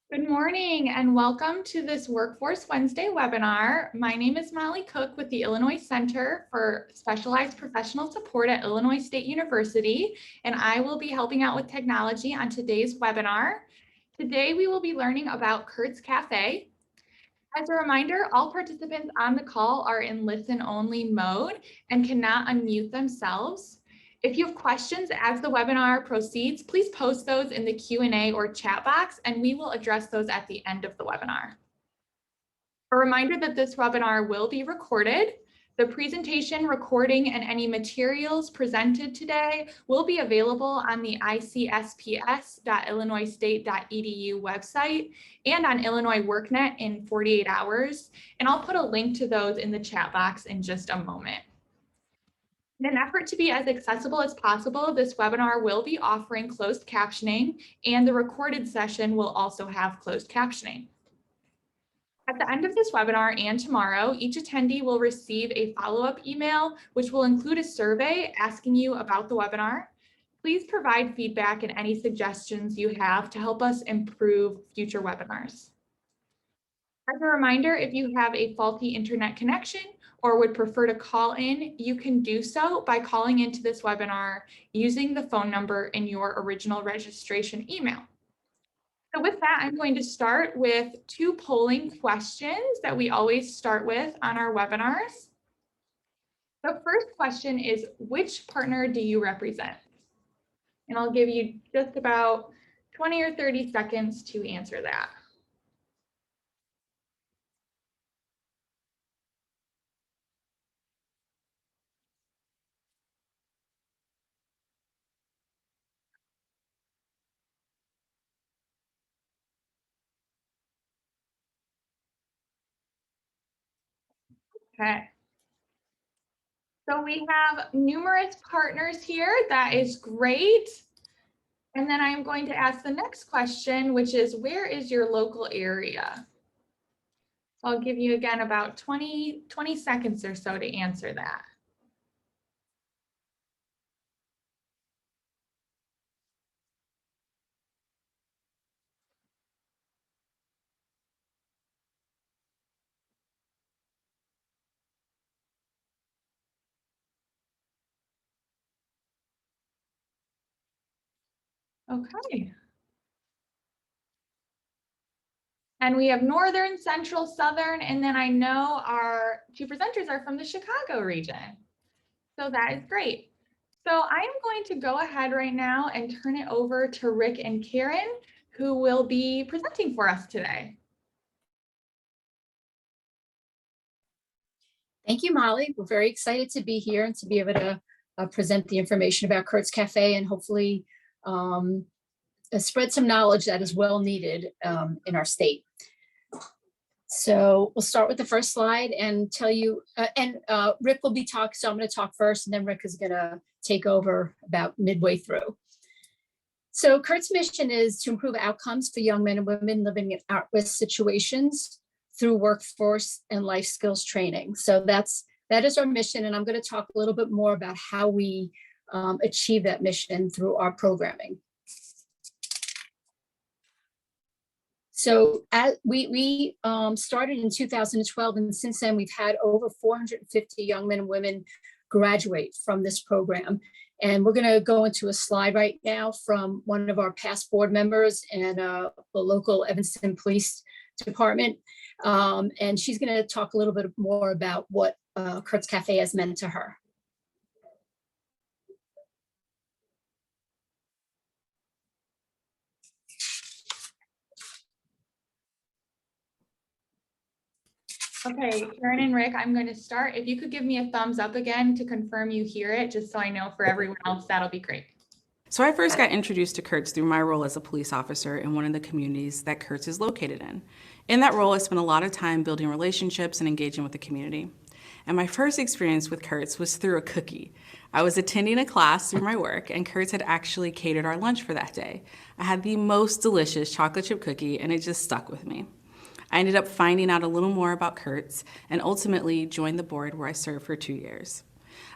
Good morning and welcome to this Workforce Wednesday webinar. My name is Molly Cook with the Illinois Center for Specialized Professional Support at Illinois State University, and I will be helping out with technology on today's webinar. Today we will be learning about Curts Cafe. As a reminder, all participants on the call are in listen-only mode and cannot unmute themselves. If you have questions as the webinar proceeds, please post those in the Q&A or chat box, and we will address those at the end of the webinar. A reminder that this webinar will be recorded. The presentation, recording, and any materials presented today will be available on the icsps.illinoisstate.edu website and on Illinois WorkNet in 48 hours. And I'll put a link to those in the chat box in just a moment. In an effort to be as accessible as possible, this webinar will be offering closed captioning, and the recorded session will also have closed captioning. At the end of this webinar and tomorrow, each attendee will receive a follow-up email, which will include a survey asking you about the webinar. Please provide feedback and any suggestions you have to help us improve future webinars. As a reminder, if you have a faulty internet connection or would prefer to call in, you can do so by calling into this webinar using the phone number in your original registration email. So with that, I'm going to start with two polling questions that we always start with on our webinars. The first question is, which partner do you represent? And I'll give you just about 20 or 30 seconds to answer that. Okay. So we have numerous partners here. That is great. And then I'm going to ask the next question, which is, where is your local area? So I'll give you again about 20 seconds or so to answer that. Okay. And we have Northern, Central, Southern, and then I know our two presenters are from the Chicago region. So that is great. So I am going to go ahead right now and turn it over to Rick and Karen, who will be presenting for us today. Thank you, Molly. We're very excited to be here and to be able to present the information about Curts Cafe and hopefully spread some knowledge that is well needed in our state. So we'll start with the first slide and tell you, Rick will be talking, so I'm going to talk first and then Rick is going to take over about midway through. So Curts Mission is to improve outcomes for young men and women living in at-risk situations through workforce and life skills training. So that is our mission, and I'm going to talk a little bit more about how we achieve that mission through our programming. So we started in 2012, and since then we've had over 450 young men and women graduate from this program. And we're going to go into a slide right now from one of our past board members and the local Evanston Police Department. And she's going to talk a little bit more about what Curts Cafe has meant to her. Okay, Karen and Rick, I'm going to start. If you could give me a thumbs up again to confirm you hear it, just so I know for everyone else, that'll be great. So I first got introduced to Curts through my role as a police officer in one of the communities that Curts is located in. In that role, I spent a lot of time building relationships and engaging with the community. And my first experience with Curts was through a cookie. I was attending a class through my work, and Curts had actually catered our lunch for that day. I had the most delicious chocolate chip cookie, and it just stuck with me. I ended up finding out a little more about Curts and ultimately joined the board where I served for 2 years.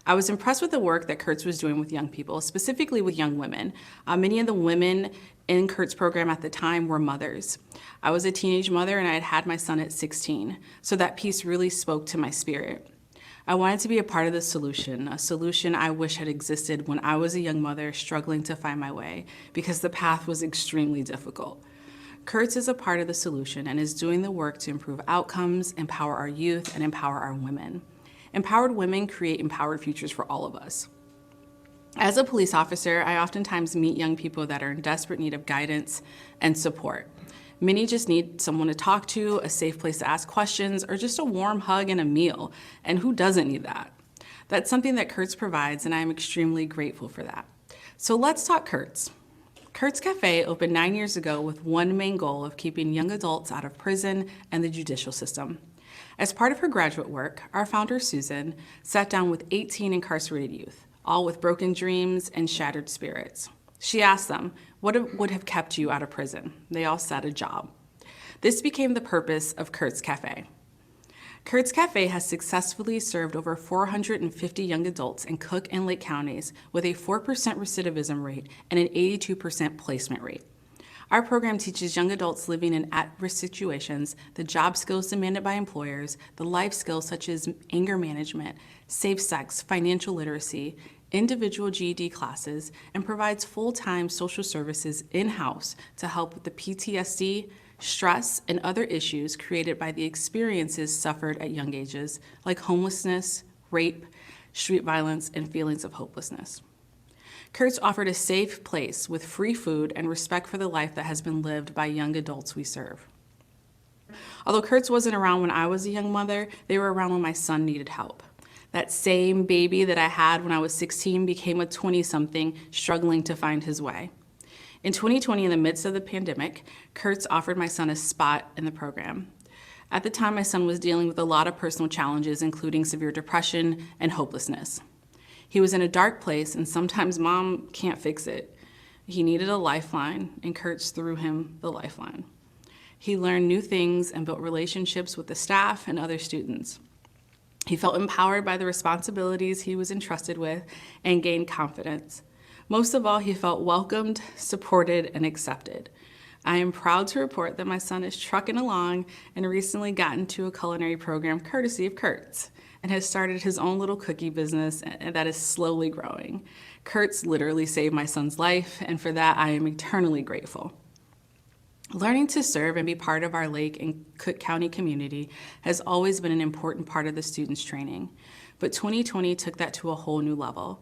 I was impressed with the work that Curts was doing with young people, specifically with young women. Many of the women in Curt's program at the time were mothers. I was a teenage mother and I had had my son at 16, so that piece really spoke to my spirit. I wanted to be a part of the solution, a solution I wish had existed when I was a young mother struggling to find my way, because the path was extremely difficult. Curts is a part of the solution and is doing the work to improve outcomes, empower our youth, and empower our women. Empowered women create empowered futures for all of us. As a police officer, I oftentimes meet young people that are in desperate need of guidance and support. Many just need someone to talk to, a safe place to ask questions, or just a warm hug and a meal. And who doesn't need that? That's something that Curts provides, and I am extremely grateful for that. So let's talk Curts. Curts Cafe opened 9 years ago with one main goal of keeping young adults out of prison and the judicial system. As part of her graduate work, our founder, Susan, sat down with 18 incarcerated youth, all with broken dreams and shattered spirits. She asked them, what would have kept you out of prison? They all said a job. This became the purpose of Curts Cafe. Curts Cafe has successfully served over 450 young adults in Cook and Lake counties with a 4% recidivism rate and an 82% placement rate. Our program teaches young adults living in at-risk situations the job skills demanded by employers, the life skills such as anger management, safe sex, financial literacy, individual GED classes, and provides full-time social services in-house to help with the PTSD, stress, and other issues created by the experiences suffered at young ages, like homelessness, rape, street violence, and feelings of hopelessness. Curts offered a safe place with free food and respect for the life that has been lived by young adults we serve. Although Curts wasn't around when I was a young mother, they were around when my son needed help. That same baby that I had when I was 16 became a 20-something struggling to find his way. In 2020, in the midst of the pandemic, Curts offered my son a spot in the program. At the time, my son was dealing with a lot of personal challenges, including severe depression and hopelessness. He was in a dark place, and sometimes mom can't fix it. He needed a lifeline, and Curts threw him the lifeline. He learned new things and built relationships with the staff and other students. He felt empowered by the responsibilities he was entrusted with and gained confidence. Most of all, he felt welcomed, supported, and accepted. I am proud to report that my son is trucking along and recently got into a culinary program courtesy of Curts, and has started his own little cookie business that is slowly growing. Curts literally saved my son's life, and for that I am eternally grateful. Learning to serve and be part of our Lake and Cook County community has always been an important part of the students' training, but 2020 took that to a whole new level.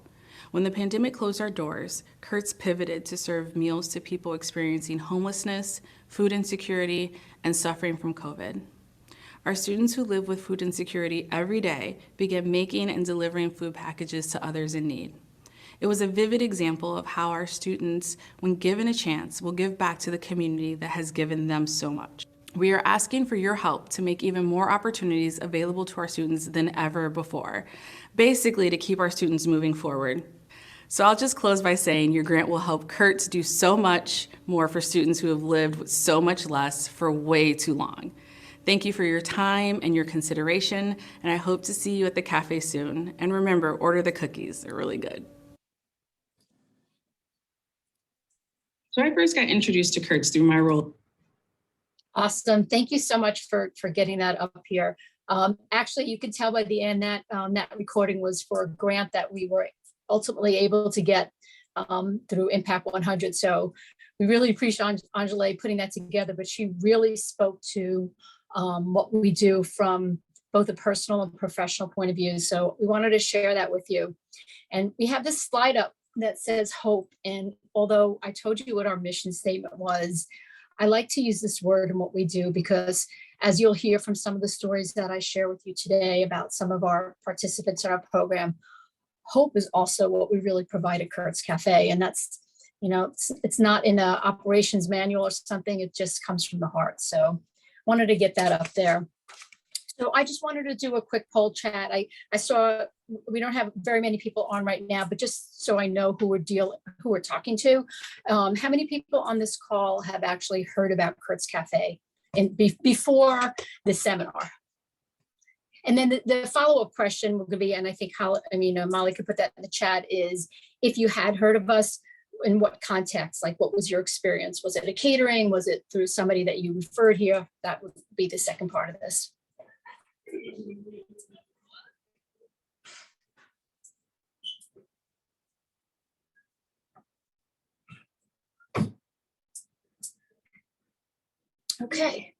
When the pandemic closed our doors, Curts pivoted to serve meals to people experiencing homelessness, food insecurity, and suffering from COVID. Our students who live with food insecurity every day began making and delivering food packages to others in need. It was a vivid example of how our students, when given a chance, will give back to the community that has given them so much. We are asking for your help to make even more opportunities available to our students than ever before, basically to keep our students moving forward. So I'll just close by saying your grant will help Curts do so much more for students who have lived with so much less for way too long. Thank you for your time and your consideration, and I hope to see you at the cafe soon. And remember, order the cookies, they're really good. So I first got introduced to Curts through my role. Awesome. Thank you so much for getting that up here. Actually, you can tell by the end that that recording was for a grant that we were ultimately able to get through Impact 100. So we really appreciate Angela putting that together, but she really spoke to what we do from both a personal and professional point of view. So we wanted to share that with you. And we have this slide up that says hope. And although I told you what our mission statement was, I like to use this word in what we do because as you'll hear from some of the stories that I share with you today about some of our participants in our program, hope is also what we really provide at Curts Cafe. And that's, you know, it's not in an operations manual or something, it just comes from the heart. So wanted to get that up there. So I just wanted to do a quick poll chat. I saw we don't have very many people on right now, but just so I know who we're talking to, how many people on this call have actually heard about Curts Cafe before the seminar? And then the follow-up question will be, and I think Molly could put that in the chat, is if you had heard of us, in what context, like what was your experience? Was it a catering? Was it through somebody that you referred here? That would be the second part of this. Okay,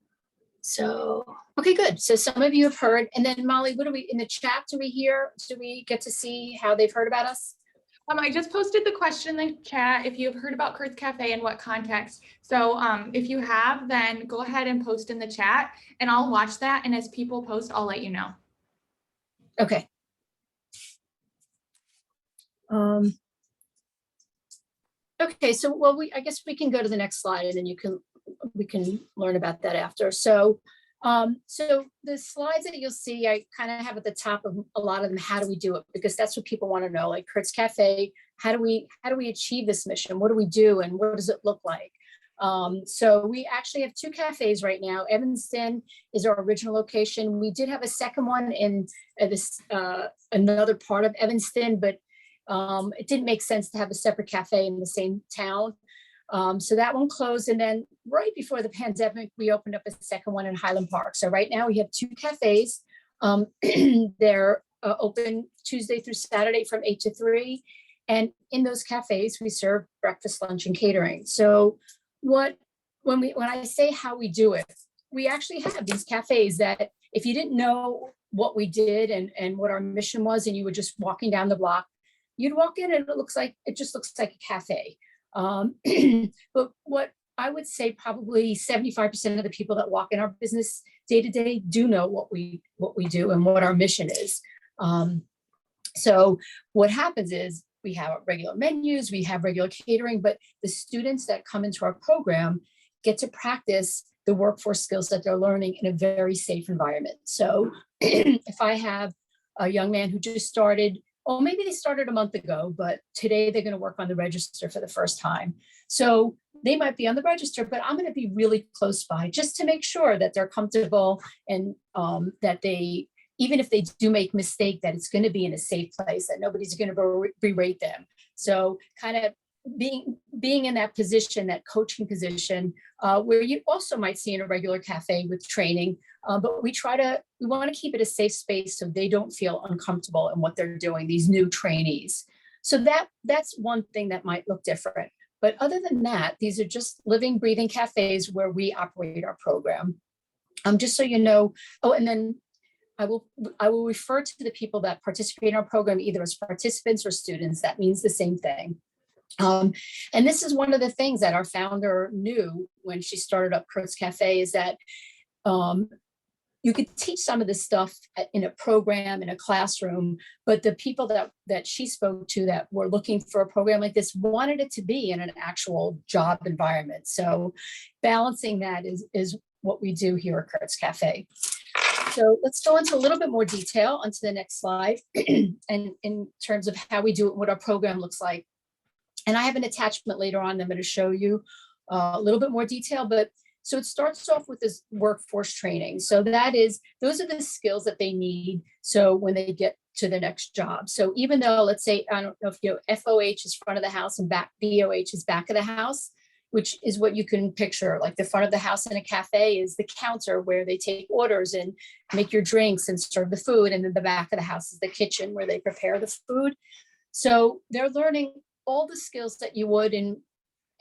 so, okay, good. So some of you have heard, and then Molly, what do we, in the chat, do we get to see how they've heard about us? I just posted the question in the chat if you've heard about Curts Cafe in what context. So if you have, then go ahead and post in the chat and I'll watch that. And as people post, I'll let you know. Okay. Okay, so well, I guess we can go to the next slide and then we can learn about that after. So so the slides that you'll see, I kind of have at the top of a lot of them, how do we do it? Because that's what people want to know, like Curts Cafe, how do we achieve this mission? What do we do and what does it look like? So we actually have 2 cafes right now. Evanston is our original location. We did have a second one in another part of Evanston, but it didn't make sense to have a separate cafe in the same town. So that one closed, and then right before the pandemic, we opened up a second one in Highland Park. So right now we have 2 cafes. They're open Tuesday through Saturday from 8 to 3. And in those cafes, we serve breakfast, lunch, and catering. So when I say how we do it, we actually have these cafes that if you didn't know what we did and what our mission was, and you were just walking down the block, you'd walk in and it just looks like a cafe. But what I would say, probably 75% of the people that walk in our business day to day do know what we do and what our mission is. So what happens is we have regular menus, we have regular catering, but the students that come into our program get to practice the workforce skills that they're learning in a very safe environment. So if I have a young man who just started, or maybe they started a month ago, but today they're going to work on the register for the first time. So they might be on the register, but I'm going to be really close by just to make sure that they're comfortable and that they, even if they do make mistake, that it's going to be in a safe place, that nobody's going to berate them. So kind of being in that position, that coaching position, where you also might see in a regular cafe with training, but we want to keep it a safe space so they don't feel uncomfortable in what they're doing, these new trainees. So that's one thing that might look different. But other than that, these are just living, breathing cafes where we operate our program. Just so you know, and then I will refer to the people that participate in our program either as participants or students. That means the same thing. And this is one of the things that our founder knew when she started up Curts Cafe, is that you could teach some of this stuff in a program, in a classroom, but the people that she spoke to that were looking for a program like this wanted it to be in an actual job environment. So balancing that is what we do here at Curts Cafe. So let's go into a little bit more detail onto the next slide and in terms of how we do it, what our program looks like. And I have an attachment later on. I'm going to show you a little bit more detail, but so it starts off with this workforce training. So those are the skills that they need. So when they get to the next job. So even though, let's say, I don't know if FOH is front of the house and BOH is back of the house, which is what you can picture, like the front of the house in a cafe is the counter where they take orders and make your drinks and serve the food. And then the back of the house is the kitchen where they prepare the food. So they're learning all the skills that you would in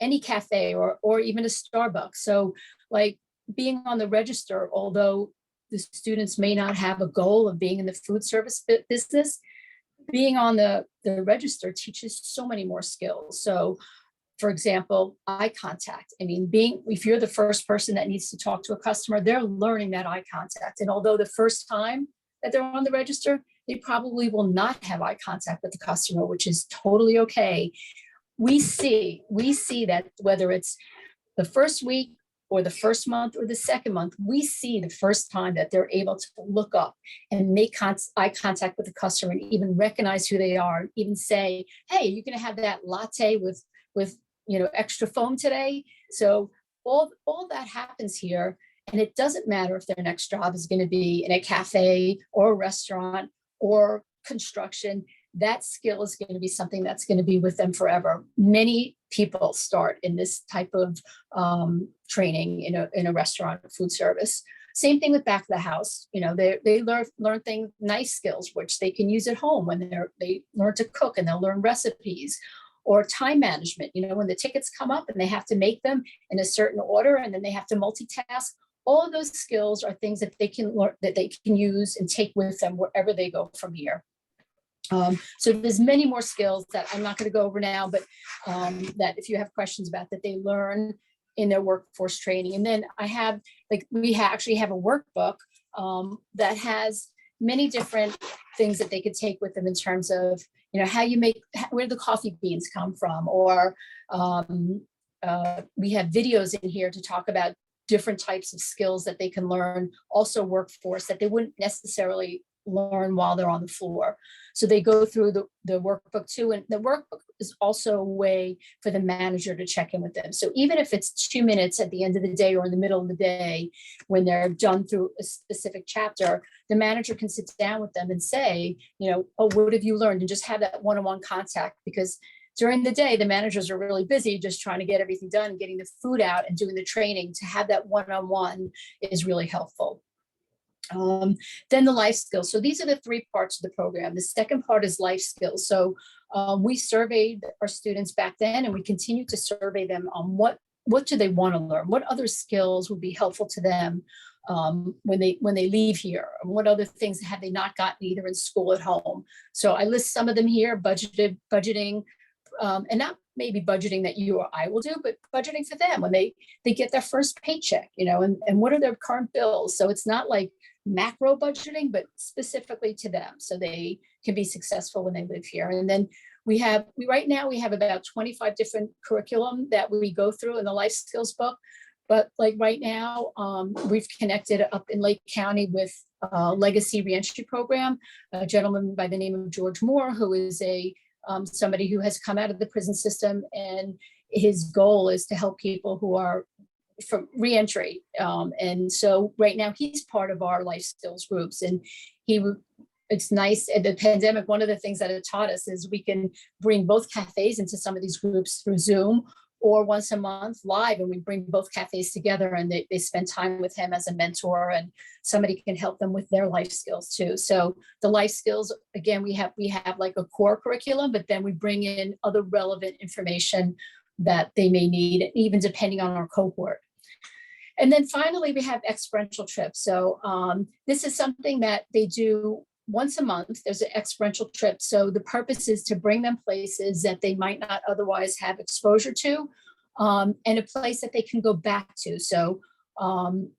any cafe or even a Starbucks. So like being on the register, although the students may not have a goal of being in the food service business, being on the register teaches so many more skills. So for example, eye contact. I mean, if you're the first person that needs to talk to a customer, they're learning that eye contact. And although the first time that they're on the register, they probably will not have eye contact with the customer, which is totally okay. We see that whether it's the first week or the first month or the second month, we see the first time that they're able to look up and make eye contact with the customer and even recognize who they are, even say, hey, you're going to have that latte with extra foam today. So all that happens here. And it doesn't matter if their next job is going to be in a cafe or a restaurant or construction. That skill is going to be something that's going to be with them forever. Many people start in this type of training in a restaurant or food service. Same thing with back of the house. They learn things, nice skills, which they can use at home when they learn to cook, and they'll learn recipes. Or time management, when the tickets come up and they have to make them in a certain order, and then they have to multitask. All of those skills are things that they can learn, that they can use and take with them wherever they go from here. So there's many more skills that I'm not going to go over now, but that if you have questions about, that they learn in their workforce training. And then we actually have a workbook that has many different things that they could take with them in terms of, where the coffee beans come from, or we have videos in here to talk about different types of skills that they can learn, also workforce, that they wouldn't necessarily learn while they're on the floor. So they go through the workbook too. And the workbook is also a way for the manager to check in with them. So even if it's 2 minutes at the end of the day or in the middle of the day, when they're done through a specific chapter, the manager can sit down with them and say, oh, what have you learned? And just have that one-on-one contact, because during the day, the managers are really busy just trying to get everything done, getting the food out and doing the training. To have that one-on-one is really helpful. Then the life skills. So these are the 3 parts of the program. The second part is life skills. So we surveyed our students back then, and we continue to survey them on what do they want to learn? What other skills would be helpful to them when they leave here? And what other things have they not gotten either in school or at home? So I list some of them here: budgeting, and not maybe budgeting that you or I will do, but budgeting for them when they get their first paycheck, and what are their current bills? So it's not like macro budgeting, but specifically to them, so they can be successful when they live here. And then right now we have about 25 different curriculum that we go through in the life skills book. But like right now, we've connected up in Lake County with Legacy Reentry Program, a gentleman by the name of George Moore, who is somebody who has come out of the prison system, and his goal is to help people who are from reentry. And so right now he's part of our life skills groups, and it's nice at the pandemic. One of the things that it taught us is we can bring both cafes into some of these groups through Zoom, or once a month live, and we bring both cafes together, and they spend time with him as a mentor, and somebody can help them with their life skills too. So the life skills, again, we have like a core curriculum, but then we bring in other relevant information that they may need, even depending on our cohort. And then finally, we have experiential trips. So this is something that they do once a month. There's an experiential trip. So the purpose is to bring them places that they might not otherwise have exposure to, and a place that they can go back to. So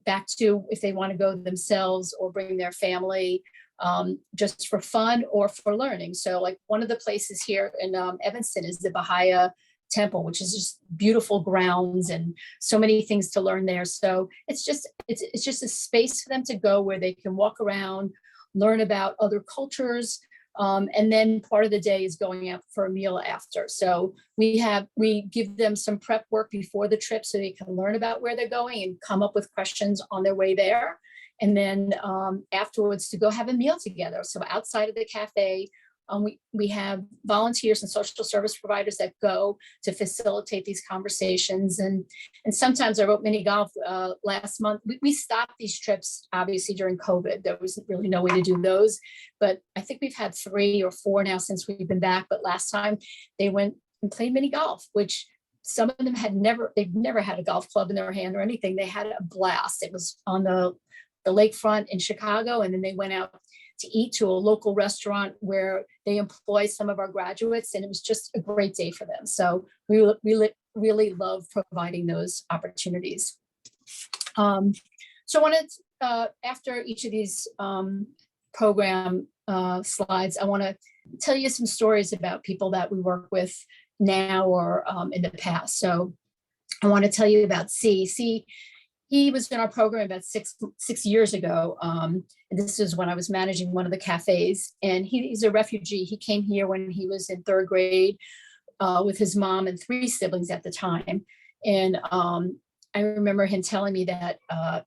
back to if they want to go themselves or bring their family, just for fun or for learning. So like one of the places here in Evanston is the Bahia Temple, which is just beautiful grounds and so many things to learn there. So it's just a space for them to go where they can walk around, learn about other cultures, and then part of the day is going out for a meal after. So we give them some prep work before the trip so they can learn about where they're going and come up with questions on their way there. And then afterwards to go have a meal together. So outside of the cafe, we have volunteers and social service providers that go to facilitate these conversations. And sometimes I wrote mini golf last month. We stopped these trips, obviously, during COVID. There was really no way to do those. But I think we've had 3 or 4 now since we've been back. But last time they went and played mini golf, which some of them they've never had a golf club in their hand or anything. They had a blast. It was on the lakefront in Chicago. And then they went out to eat to a local restaurant where they employ some of our graduates, and it was just a great day for them. So we really love providing those opportunities. So I wanted, after each of these program slides, I want to tell you some stories about people that we work with now or in the past. So I want to tell you about C. He was in our program about six years ago. And this is when I was managing one of the cafes. And he's a refugee. He came here when he was in 3rd grade with his mom and 3 siblings at the time. And I remember him telling me that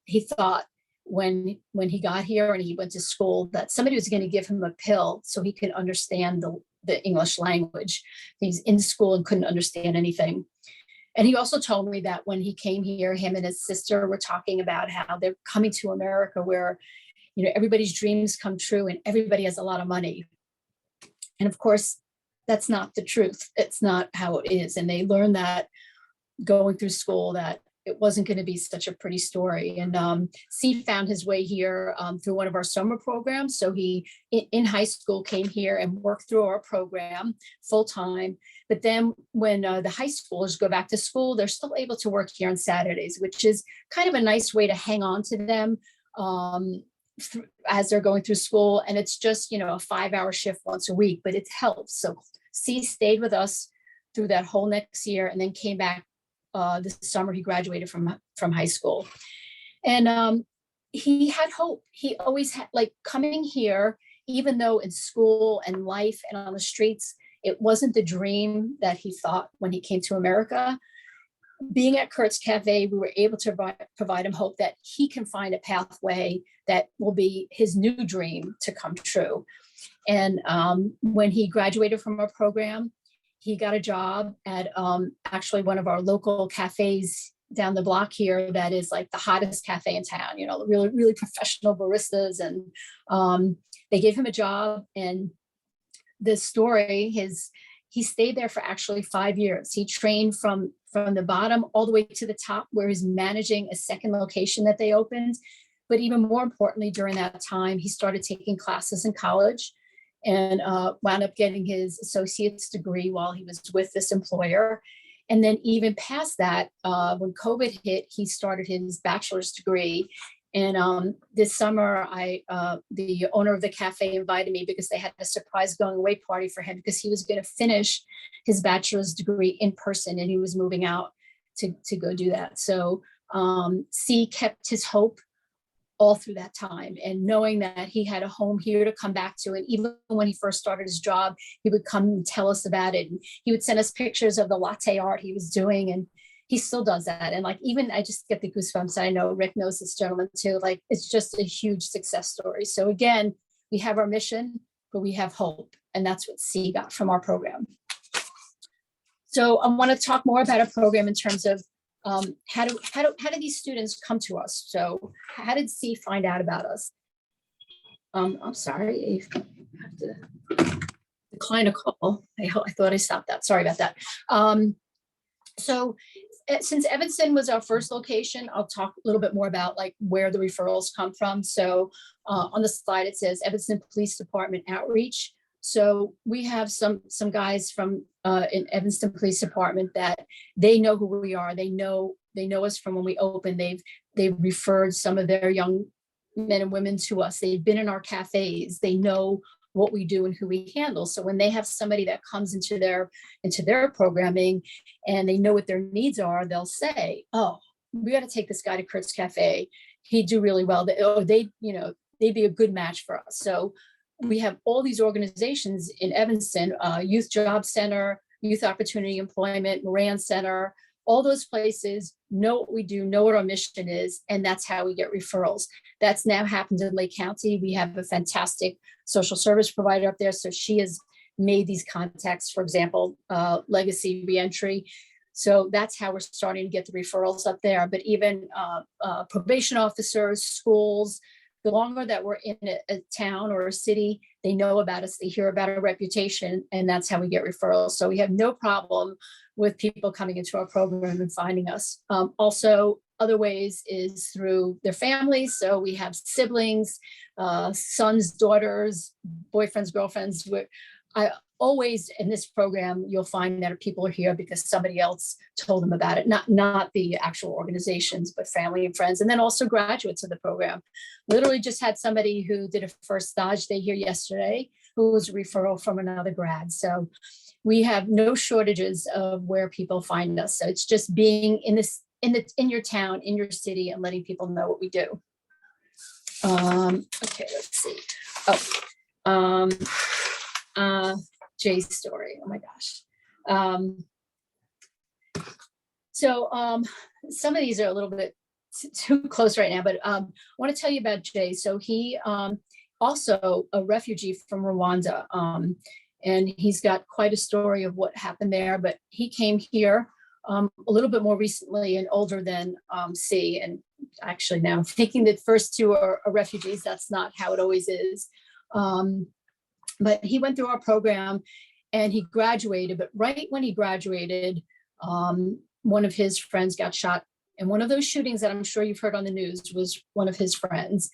he thought when he got here and he went to school that somebody was going to give him a pill so he could understand the English language. He's in school and couldn't understand anything. And he also told me that when he came here, him and his sister were talking about how they're coming to America where, everybody's dreams come true and everybody has a lot of money. And of course, that's not the truth. It's not how it is. And they learned that going through school, that it wasn't going to be such a pretty story. And C found his way here through one of our summer programs. So he, in high school, came here and worked through our program full time. But then when the high schoolers go back to school, they're still able to work here on Saturdays, which is kind of a nice way to hang on to them as they're going through school. And it's just, a 5-hour shift once a week, but it helps. So C stayed with us through that whole next year and then came back this summer. He graduated from high school. And he had hope. He always had, coming here, even though in school and life and on the streets, it wasn't the dream that he thought when he came to America. Being at Curts Cafe, we were able to provide him hope that he can find a pathway that will be his new dream to come true. And when he graduated from our program, he got a job at actually one of our local cafes down the block here that is like the hottest cafe in town, really, really professional baristas. And they gave him a job. And the story, he stayed there for actually 5 years. He trained from the bottom all the way to the top, where he's managing a second location that they opened. But even more importantly, during that time, he started taking classes in college and wound up getting his associate's degree while he was with this employer. And then even past that, when COVID hit, he started his bachelor's degree. And this summer, the owner of the cafe invited me because they had a surprise going away party for him because he was going to finish his bachelor's degree in person and he was moving out to go do that. So C kept his hope all through that time, and knowing that he had a home here to come back to. And even when he first started his job, he would come and tell us about it. And he would send us pictures of the latte art he was doing. And he still does that. And even I just get the goosebumps. I know Rick knows this gentleman too. It's just a huge success story. So again, we have our mission, but we have hope. And that's what C got from our program. So I want to talk more about a program in terms of how do these students come to us? So how did C find out about us? I'm sorry, I have to decline a call. I thought I stopped that. Sorry about that. So since Evanston was our first location, I'll talk a little bit more about where the referrals come from. So on the slide, it says Evanston Police Department Outreach. So we have some guys from in Evanston Police Department that they know who we are. They know us from when we opened. They've referred some of their young men and women to us. They've been in our cafes. They know what we do and who we handle. So when they have somebody that comes into their programming and they know what their needs are, they'll say, "Oh, we got to take this guy to Curts Cafe. He'd do really well. They'd be a good match for us." So we have all these organizations in Evanston, Youth Job Center, Youth Opportunity Employment, Moran Center, all those places know what we do, know what our mission is, and that's how we get referrals. That's now happened in Lake County. We have a fantastic social service provider up there. So she has made these contacts, for example, Legacy Reentry. So that's how we're starting to get the referrals up there. But even probation officers, schools, the longer that we're in a town or a city, they know about us, they hear about our reputation, and that's how we get referrals. So we have no problem with people coming into our program and finding us. Also, other ways is through their families. So we have siblings, sons, daughters, boyfriends, girlfriends. I always in this program, you'll find that people are here because somebody else told them about it, not the actual organizations, but family and friends, and then also graduates of the program. Literally just had somebody who did a first stage day here yesterday, who was a referral from another grad. So we have no shortages of where people find us. So it's just being in your town, in your city, and letting people know what we do. Okay, let's see. Jay's story. Oh my gosh. So some of these are a little bit too close right now, but I want to tell you about Jay. So he also a refugee from Rwanda, and he's got quite a story of what happened there, but he came here a little bit more recently and older than C. And actually now I'm thinking that first two are refugees. That's not how it always is. But he went through our program and he graduated, but right when he graduated, one of his friends got shot. And one of those shootings that I'm sure you've heard on the news was one of his friends.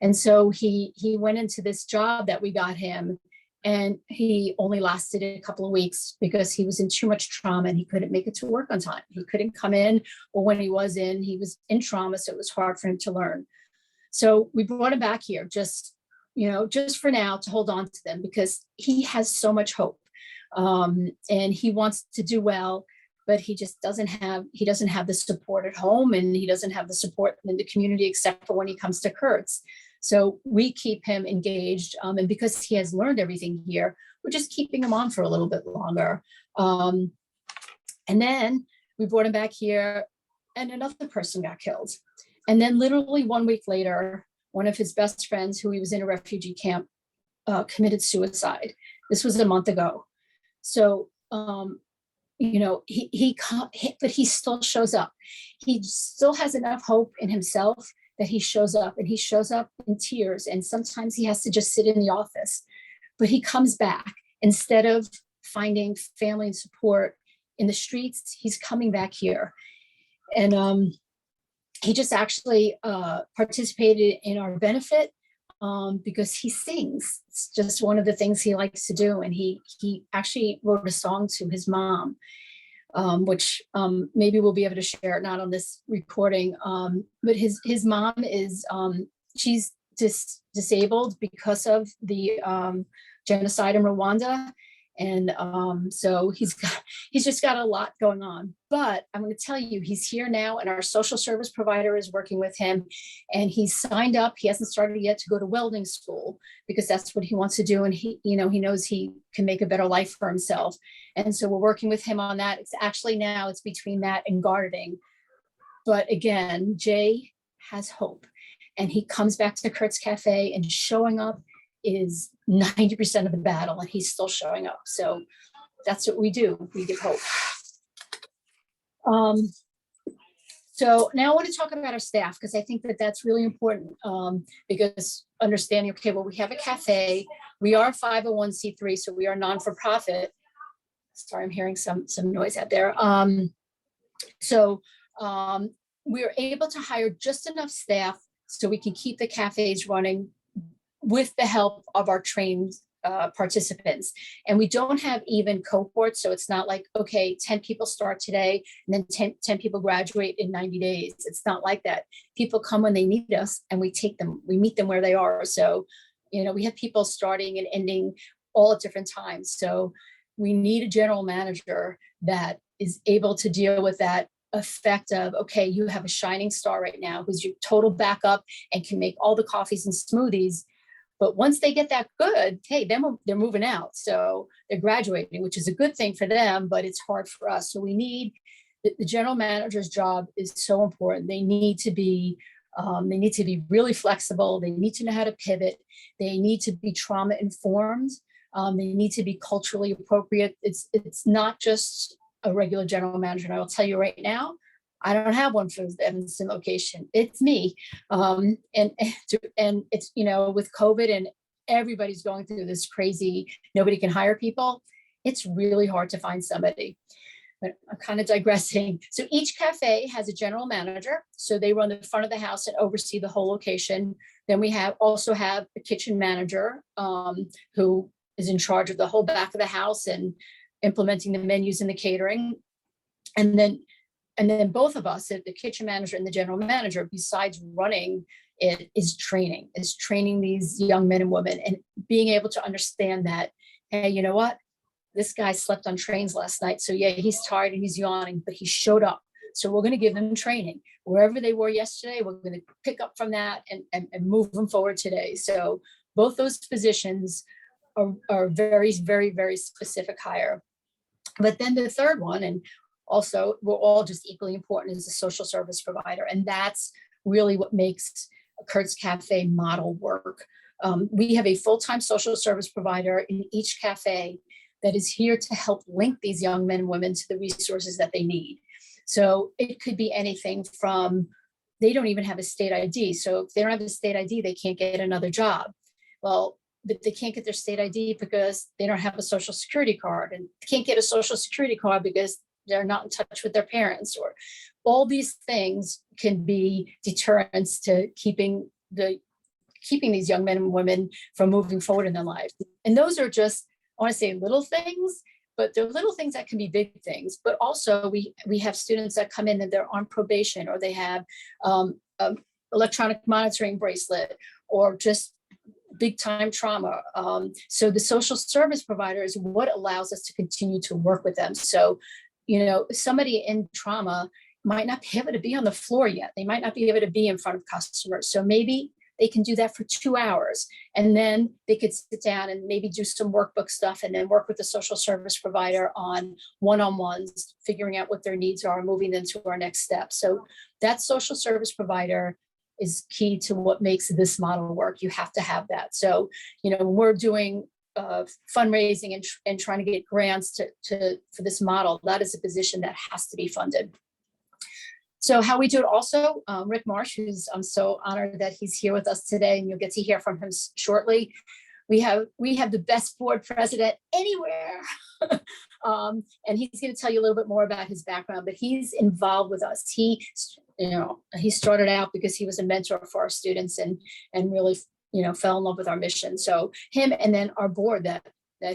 And so he went into this job that we got him, and he only lasted a couple of weeks because he was in too much trauma and he couldn't make it to work on time. He couldn't come in, or when he was in trauma, so it was hard for him to learn. So we brought him back here just for now to hold on to them because he has so much hope, and he wants to do well. But he just doesn't have the support at home, and he doesn't have the support in the community except for when he comes to Curts. So we keep him engaged, and because he has learned everything here, we're just keeping him on for a little bit longer. And then we brought him back here, and another person got killed. And then literally 1 week later, one of his best friends, who he was in a refugee camp, committed suicide. This was a month ago. So but he still shows up. He still has enough hope in himself that he shows up, and he shows up in tears. And sometimes he has to just sit in the office, but he comes back. Instead of finding family and support in the streets, he's coming back here. And he just actually participated in our benefit because he sings. It's just one of the things he likes to do. And he actually wrote a song to his mom, which maybe we'll be able to share, not on this recording. But his mom is, she's disabled because of the genocide in Rwanda. And so he's just got a lot going on. But I'm going to tell you, he's here now, and our social service provider is working with him, and he's signed up. He hasn't started yet to go to welding school because that's what he wants to do. And he knows he can make a better life for himself. And so we're working with him on that. It's actually now it's between that and gardening. But again, Jay has hope, and he comes back to Curt's Cafe, and showing up is 90% of the battle, and he's still showing up. So that's what we do. We give hope. So now I want to talk about our staff, because I think that that's really important, because understanding, okay, well, we have a cafe, we are 501c3, so we are non-for-profit. Sorry, I'm hearing some noise out there. We are able to hire just enough staff so we can keep the cafes running with the help of our trained participants. And we don't have even cohorts. So it's not like, okay, 10 people start today and then 10 people graduate in 90 days. It's not like that. People come when they need us, and we meet them where they are. So, we have people starting and ending all at different times. So we need a general manager that is able to deal with that effect of, okay, you have a shining star right now who's your total backup and can make all the coffees and smoothies. But once they get that good, hey, they're moving out. So they're graduating, which is a good thing for them, but it's hard for us. So we need the general manager's job is so important. They need to be really flexible. They need to know how to pivot. They need to be trauma informed. They need to be culturally appropriate. It's not just a regular general manager. And I will tell you right now, I don't have one for the Evanston location. It's me. And it's, with COVID and everybody's going through this crazy, nobody can hire people. It's really hard to find somebody. But I'm kind of digressing. So each cafe has a general manager. So they run the front of the house and oversee the whole location. Then we also have a kitchen manager who is in charge of the whole back of the house and implementing the menus and the catering. And then both of us, the kitchen manager and the general manager, besides running it, is training these young men and women, and being able to understand that, hey, you know what? This guy slept on trains last night. So yeah, he's tired and he's yawning, but he showed up. So we're going to give them training. Wherever they were yesterday, we're going to pick up from that and move them forward today. So both those positions are very, very, very specific hire. But then the third one, and also, we're all just equally important as a social service provider. And that's really what makes Curt's Cafe model work. We have a full-time social service provider in each cafe that is here to help link these young men and women to the resources that they need. So it could be anything from, they don't even have a state ID. So if they don't have a state ID, they can't get another job. Well, but they can't get their state ID because they don't have a social security card, and can't get a social security card because they're not in touch with their parents, or all these things can be deterrents to keeping these young men and women from moving forward in their lives. And those are just, I want to say little things, but they're little things that can be big things. But also we have students that come in and they're on probation, or they have electronic monitoring bracelet, or just big time trauma. So the social service provider is what allows us to continue to work with them. So, somebody in trauma might not be able to be on the floor yet. They might not be able to be in front of customers. So maybe they can do that for 2 hours, and then they could sit down and maybe do some workbook stuff, and then work with the social service provider on one-on-ones, figuring out what their needs are, moving them to our next step. So that social service provider is key to what makes this model work. You have to have that. So, when we're doing fundraising and trying to get grants for this model, that is a position that has to be funded. So how we do it also, Rick Marsh, I'm so honored that he's here with us today, and you'll get to hear from him shortly. We have the best board president anywhere. And he's going to tell you a little bit more about his background, but he's involved with us. He started out because he was a mentor for our students and really, fell in love with our mission. So him, and then our board that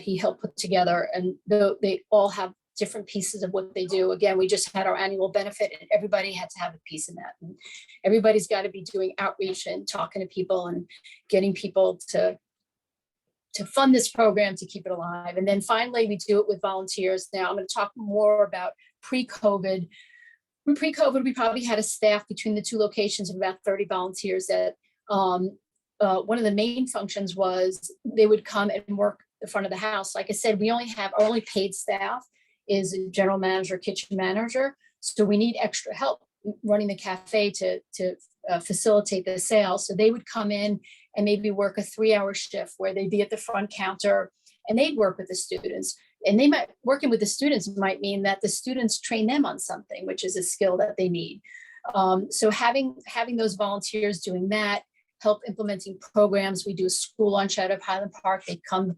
he helped put together, and they all have different pieces of what they do. Again, we just had our annual benefit, and everybody had to have a piece in that. And everybody's got to be doing outreach and talking to people and getting people to fund this program to keep it alive. And then finally, we do it with volunteers. Now I'm going to talk more about pre-COVID. Pre-COVID, we probably had a staff between the two locations of about 30 volunteers that one of the main functions was they would come and work the front of the house. Like I said, our only paid staff is a general manager, kitchen manager. So we need extra help running the cafe to facilitate the sales. So they would come in and maybe work a 3-hour shift where they'd be at the front counter and they'd work with the students. And working with the students might mean that the students train them on something, which is a skill that they need. So having those volunteers doing that, help implementing programs. We do a school lunch out of Highland Park. They come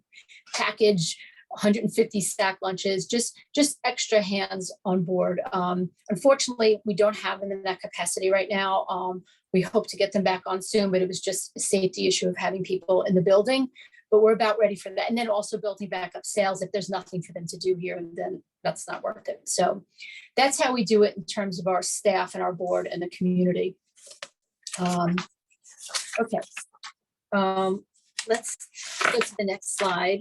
package 150 stack lunches, just extra hands on board. Unfortunately, we don't have them in that capacity right now. We hope to get them back on soon, but it was just a safety issue of having people in the building. But we're about ready for that. And then also building back up sales. If there's nothing for them to do here, then that's not worth it. So that's how we do it in terms of our staff and our board and the community. Okay. Let's go to the next slide.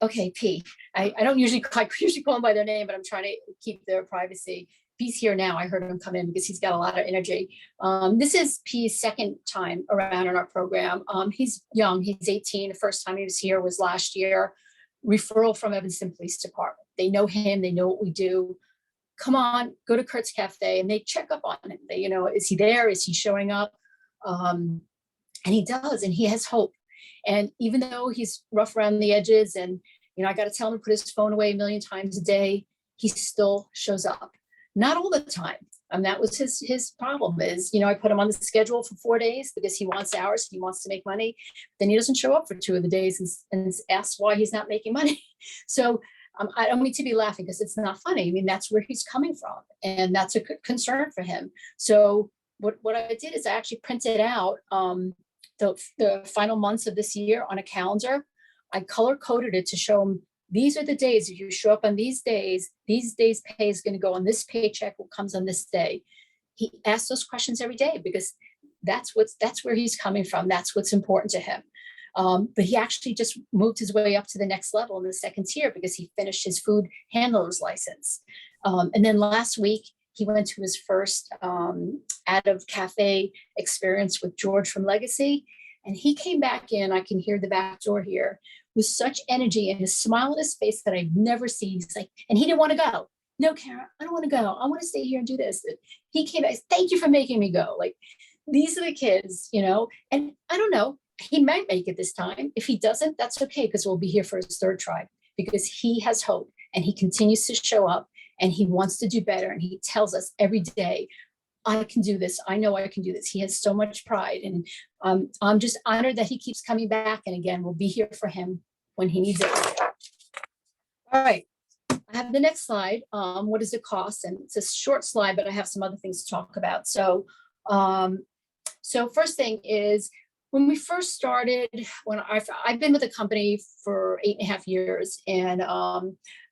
Okay, P. I don't usually call them by their name, but I'm trying to keep their privacy. P's here now. I heard him come in because he's got a lot of energy. This is P's second time around in our program. He's young. He's 18. The first time he was here was last year. Referral from Evanston Police Department. They know him. They know what we do. Come on, go to Curts Cafe, and they check up on him. They, is he there? Is he showing up? And he does, and he has hope. And even though he's rough around the edges, and I got to tell him to put his phone away 1 million times a day, he still shows up. Not all the time. And that was his problem is, I put him on the schedule for 4 days because he wants hours, he wants to make money. Then he doesn't show up for 2 of the days and asks why he's not making money. So I don't mean to be laughing because it's not funny. I mean, that's where he's coming from. And that's a concern for him. So what I did is I actually printed out the final months of this year on a calendar. I color coded it to show him these are the days. If you show up on these days pay is going to go on this paycheck, what comes on this day. He asks those questions every day because that's where he's coming from. That's what's important to him. But he actually just moved his way up to the next level in the second tier because he finished his food handler's license. And then last week, he went to his first out of cafe experience with George from Legacy. And he came back in, I can hear the back door here, with such energy and a smile on his face that I've never seen. He's like, and he didn't want to go. No, Kara, I don't want to go. I want to stay here and do this. And he came back, thank you for making me go. Like, these are the kids, you know, and I don't know, he might make it this time. If he doesn't, that's okay, because we'll be here for his third try, because he has hope and he continues to show up and he wants to do better. And he tells us every day, I can do this. I know I can do this. He has so much pride. And I'm just honored that he keeps coming back. And again, we'll be here for him when he needs it. All right. I have the next slide. What does it cost? And it's a short slide, but I have some other things to talk about. So first thing is, when we first started, when I've been with the company for 8.5 years, and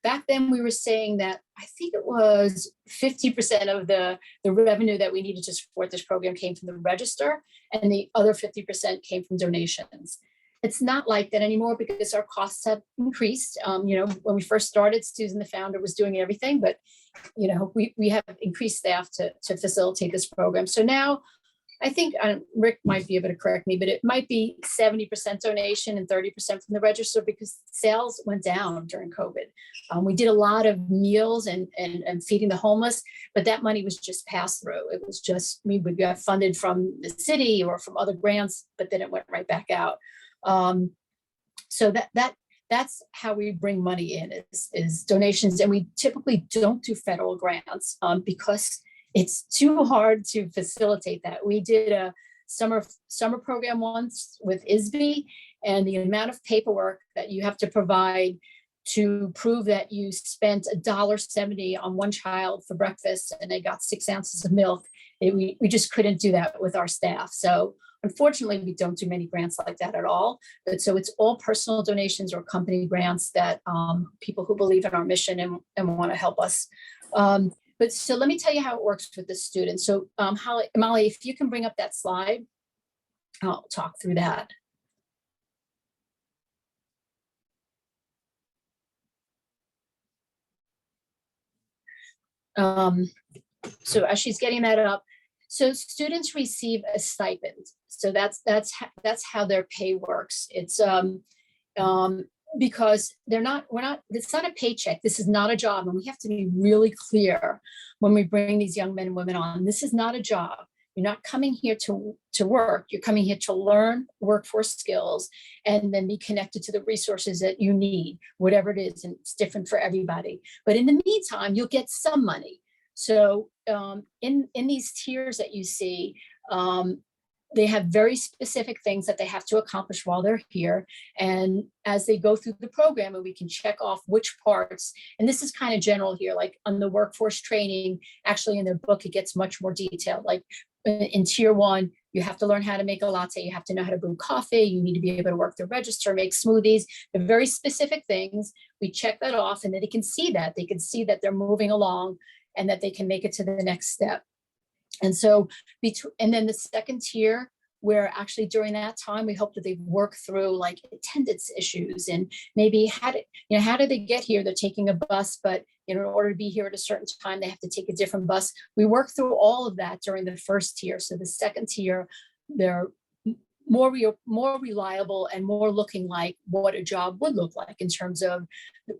back then we were saying that I think it was 50% of the revenue that we needed to support this program came from the register, and the other 50% came from donations. It's not like that anymore, because our costs have increased. You know, when we first started, Susan, the founder, was doing everything, but you know, we have increased staff to facilitate this program. So now, I think Rick might be able to correct me, but it might be 70% donation and 30% from the register, because sales went down during COVID. We did a lot of meals and feeding the homeless, but that money was just passed through. It was just, we got funded from the city or from other grants, but then it went right back out. So that's how we bring money in, is donations. And we typically don't do federal grants because it's too hard to facilitate that. We did a summer program once with ISB, and the amount of paperwork that you have to provide to prove that you spent $1.70 on one child for breakfast and they got 6 ounces of milk, we just couldn't do that with our staff. So unfortunately, we don't do many grants like that at all. But so it's all personal donations or company grants that people who believe in our mission and want to help us. But so let me tell you how it works with the students. So Molly, if you can bring up that slide, I'll talk through that. So as she's getting that up, so students receive a stipend. So that's how their pay works. It's because it's not a paycheck. This is not a job. And we have to be really clear when we bring these young men and women on. This is not a job. You're not coming here to work. You're coming here to learn workforce skills and then be connected to the resources that you need, whatever it is. And it's different for everybody. But in the meantime, you'll get some money. So in these tiers that you see, they have very specific things that they have to accomplish while they're here. And as they go through the program, and we can check off which parts, and this is kind of general here, like on the workforce training, actually in their book, it gets much more detailed. Like in tier 1, you have to learn how to make a latte. You have to know how to brew coffee. You need to be able to work the register, make smoothies. The very specific things, we check that off, and then they can see that. They can see that they're moving along and that they can make it to the next step. And so, and then the second tier, where actually during that time, we hope that they work through like attendance issues and maybe how did they get here? They're taking a bus, but in order to be here at a certain time, they have to take a different bus. We work through all of that during the first tier. So the second tier, they're more reliable and more looking like what a job would look like in terms of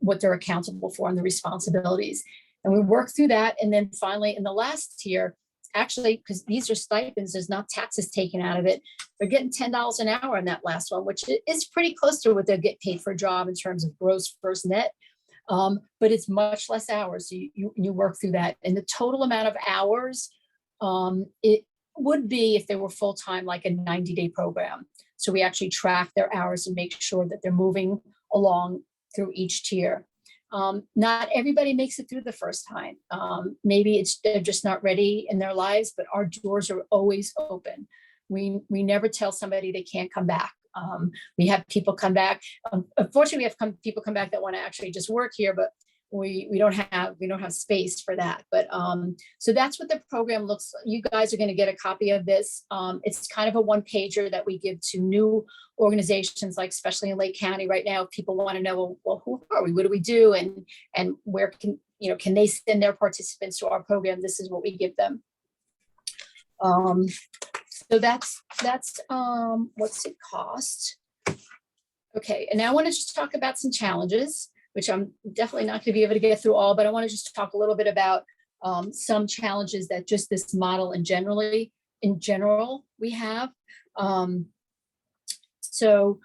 what they're accountable for and the responsibilities. And we work through that. And then finally, in the last tier, actually, because these are stipends, there's not taxes taken out of it. They're getting $10 an hour on that last one, which is pretty close to what they'll get paid for a job in terms of gross versus net. But it's much less hours. So you work through that. And the total amount of hours, it would be, if they were full-time, like a 90-day program. So we actually track their hours and make sure that they're moving along through each tier. Not everybody makes it through the first time. Maybe they're just not ready in their lives, but our doors are always open. We never tell somebody they can't come back. We have people come back. Unfortunately, we have people come back that want to actually just work here, but we don't have space for that. But so that's what the program looks like. You guys are going to get a copy of this. It's kind of a one-pager that we give to new organizations, like especially in Lake County right now. If people want to know, well, who are we? What do we do? And where can they send their participants to our program? This is what we give them. So that's what's it cost? Okay, and now I want to just talk about some challenges, which I'm definitely not going to be able to get through all, but I want to just talk a little bit about some challenges that just this model and in general we have. So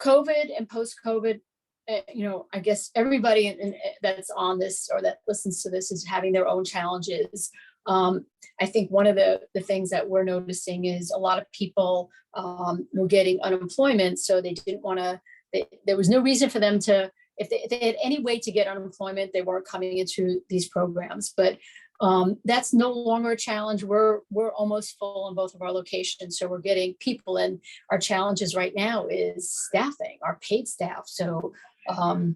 COVID and post-COVID, I guess everybody that's on this or that listens to this is having their own challenges. I think one of the things that we're noticing is a lot of people were getting unemployment, so they didn't want to, there was no reason for them to, if they had any way to get unemployment, they weren't coming into these programs. But that's no longer a challenge. We're almost full in both of our locations, so we're getting people, and our challenges right now is staffing, our paid staff. So again,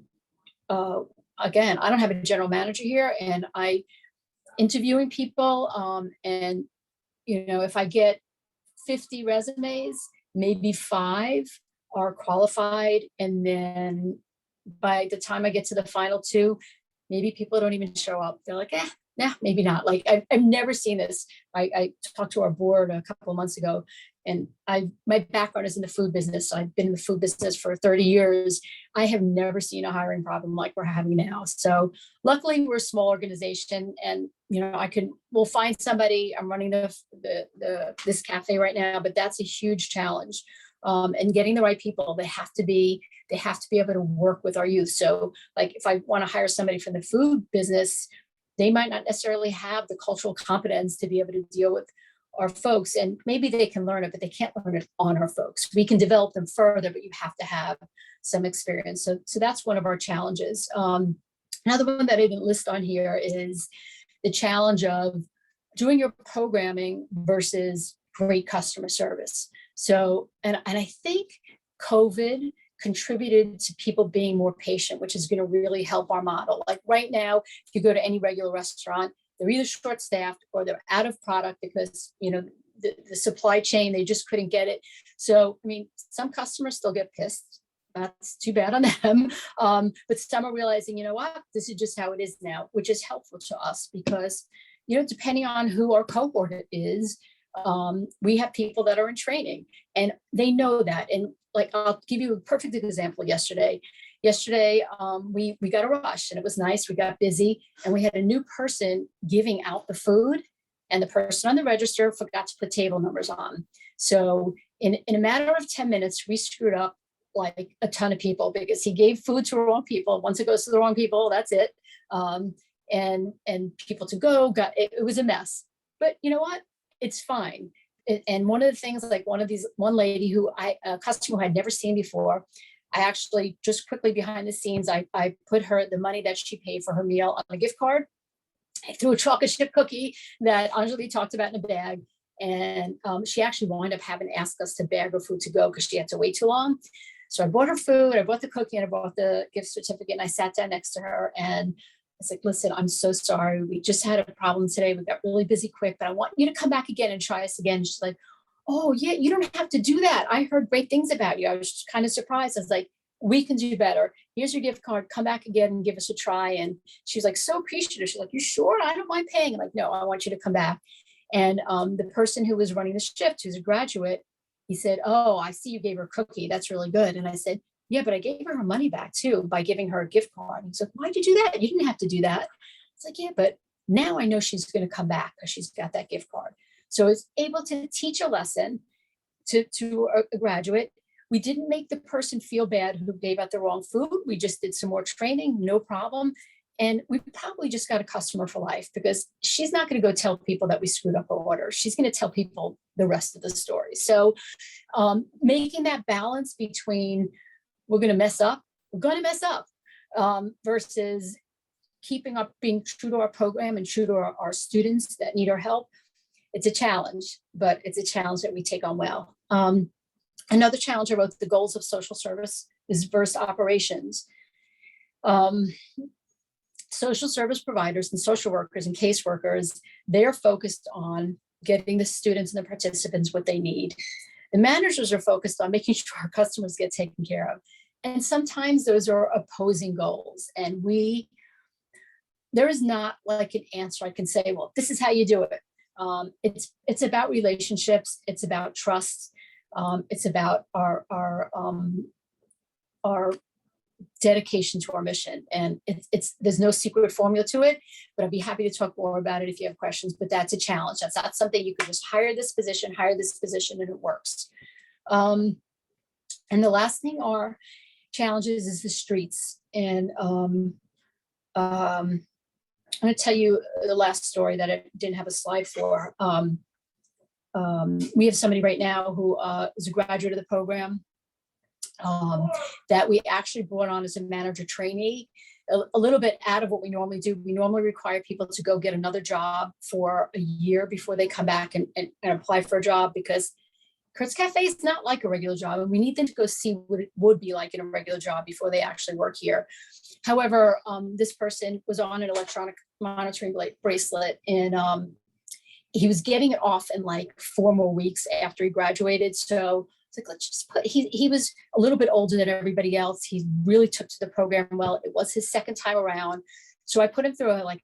I don't have a general manager here, and I interviewing people, and if I get 50 resumes, maybe 5 are qualified, and then by the time I get to the final 2, maybe people don't even show up. They're like, nah, maybe not. Like I've never seen this. I talked to our board a couple of months ago, and my background is in the food business. So I've been in the food business for 30 years. I have never seen a hiring problem like we're having now. So luckily we're a small organization, and we'll find somebody. I'm running this cafe right now, but that's a huge challenge. And getting the right people. They have to be able to work with our youth. So like if I want to hire somebody from the food business, they might not necessarily have the cultural competence to be able to deal with our folks, and maybe they can learn it, but they can't learn it on our folks. We can develop them further, but you have to have some experience. So that's one of our challenges. Another one that I didn't list on here is the challenge of doing your programming versus great customer service. So, and I think COVID contributed to people being more patient, which is going to really help our model. Like right now, if you go to any regular restaurant, they're either short-staffed or they're out of product because, the supply chain, they just couldn't get it. So, I mean, some customers still get pissed. That's too bad on them. But some are realizing, what, this is just how it is now, which is helpful to us because, depending on who our cohort is, we have people that are in training and they know that. And like, I'll give you a perfect example. Yesterday, we got a rush and it was nice. We got busy and we had a new person giving out the food, and the person on the register forgot to put table numbers on. So in a matter of 10 minutes, we screwed up like a ton of people because he gave food to the wrong people. Once it goes to the wrong people, that's it. And people to go, it was a mess. But you know what? It's fine. And one of the things, like one lady a customer who I'd never seen before, I actually just quickly behind the scenes, I put her the money that she paid for her meal on a gift card. I threw a chocolate chip cookie that Anjali talked about in a bag. And she actually wound up having to ask us to bag her food to go because she had to wait too long. So I bought her food, I bought the cookie, and I bought the gift certificate, and I sat down next to her and I was like, listen, I'm so sorry. We just had a problem today. We got really busy quick, but I want you to come back again and try us again. She's like, oh yeah, you don't have to do that. I heard great things about you. I was just kind of surprised. I was like, we can do better. Here's your gift card. Come back again and give us a try. And she's like, so appreciative. She's like, you sure? I don't mind paying. I'm like, no, I want you to come back. And the person who was running the shift, who's a graduate, he said, oh, I see you gave her a cookie. That's really good. And I said, yeah, but I gave her money back too by giving her a gift card. He's like, why'd you do that? You didn't have to do that. It's like, yeah, but now I know she's going to come back because she's got that gift card. So it's able to teach a lesson to a graduate. We didn't make the person feel bad who gave out the wrong food. We just did some more training, no problem. And we probably just got a customer for life because she's not going to go tell people that we screwed up her order. She's going to tell people the rest of the story. So making that balance between we're going to mess up versus keeping up, being true to our program and true to our students that need our help. It's a challenge, but it's a challenge that we take on well. Another challenge about the goals of social service is versus operations. Social service providers and social workers and caseworkers, they're focused on getting the students and the participants what they need. The managers are focused on making sure our customers get taken care of. And sometimes those are opposing goals. And there is not like an answer I can say, well, this is how you do it. It's about relationships. It's about trust. It's about our our dedication to our mission. And there's no secret formula to it, but I'd be happy to talk more about it if you have questions, but that's a challenge. That's not something you could just hire this position, and it works. And the last thing are challenges is the streets. And I'm going to tell you the last story that I didn't have a slide for. We have somebody right now who is a graduate of the program that we actually brought on as a manager trainee, a little bit out of what we normally do. We normally require people to go get another job for a year before they come back and apply for a job, because Curts Cafe is not like a regular job, and we need them to go see what it would be like in a regular job before they actually work here. However, this person was on an electronic monitoring bracelet, and he was getting it off in like 4 more weeks after he graduated. So it's like, let's just put, he was a little bit older than everybody else. He really took to the program well. It was his second time around. So I put him through a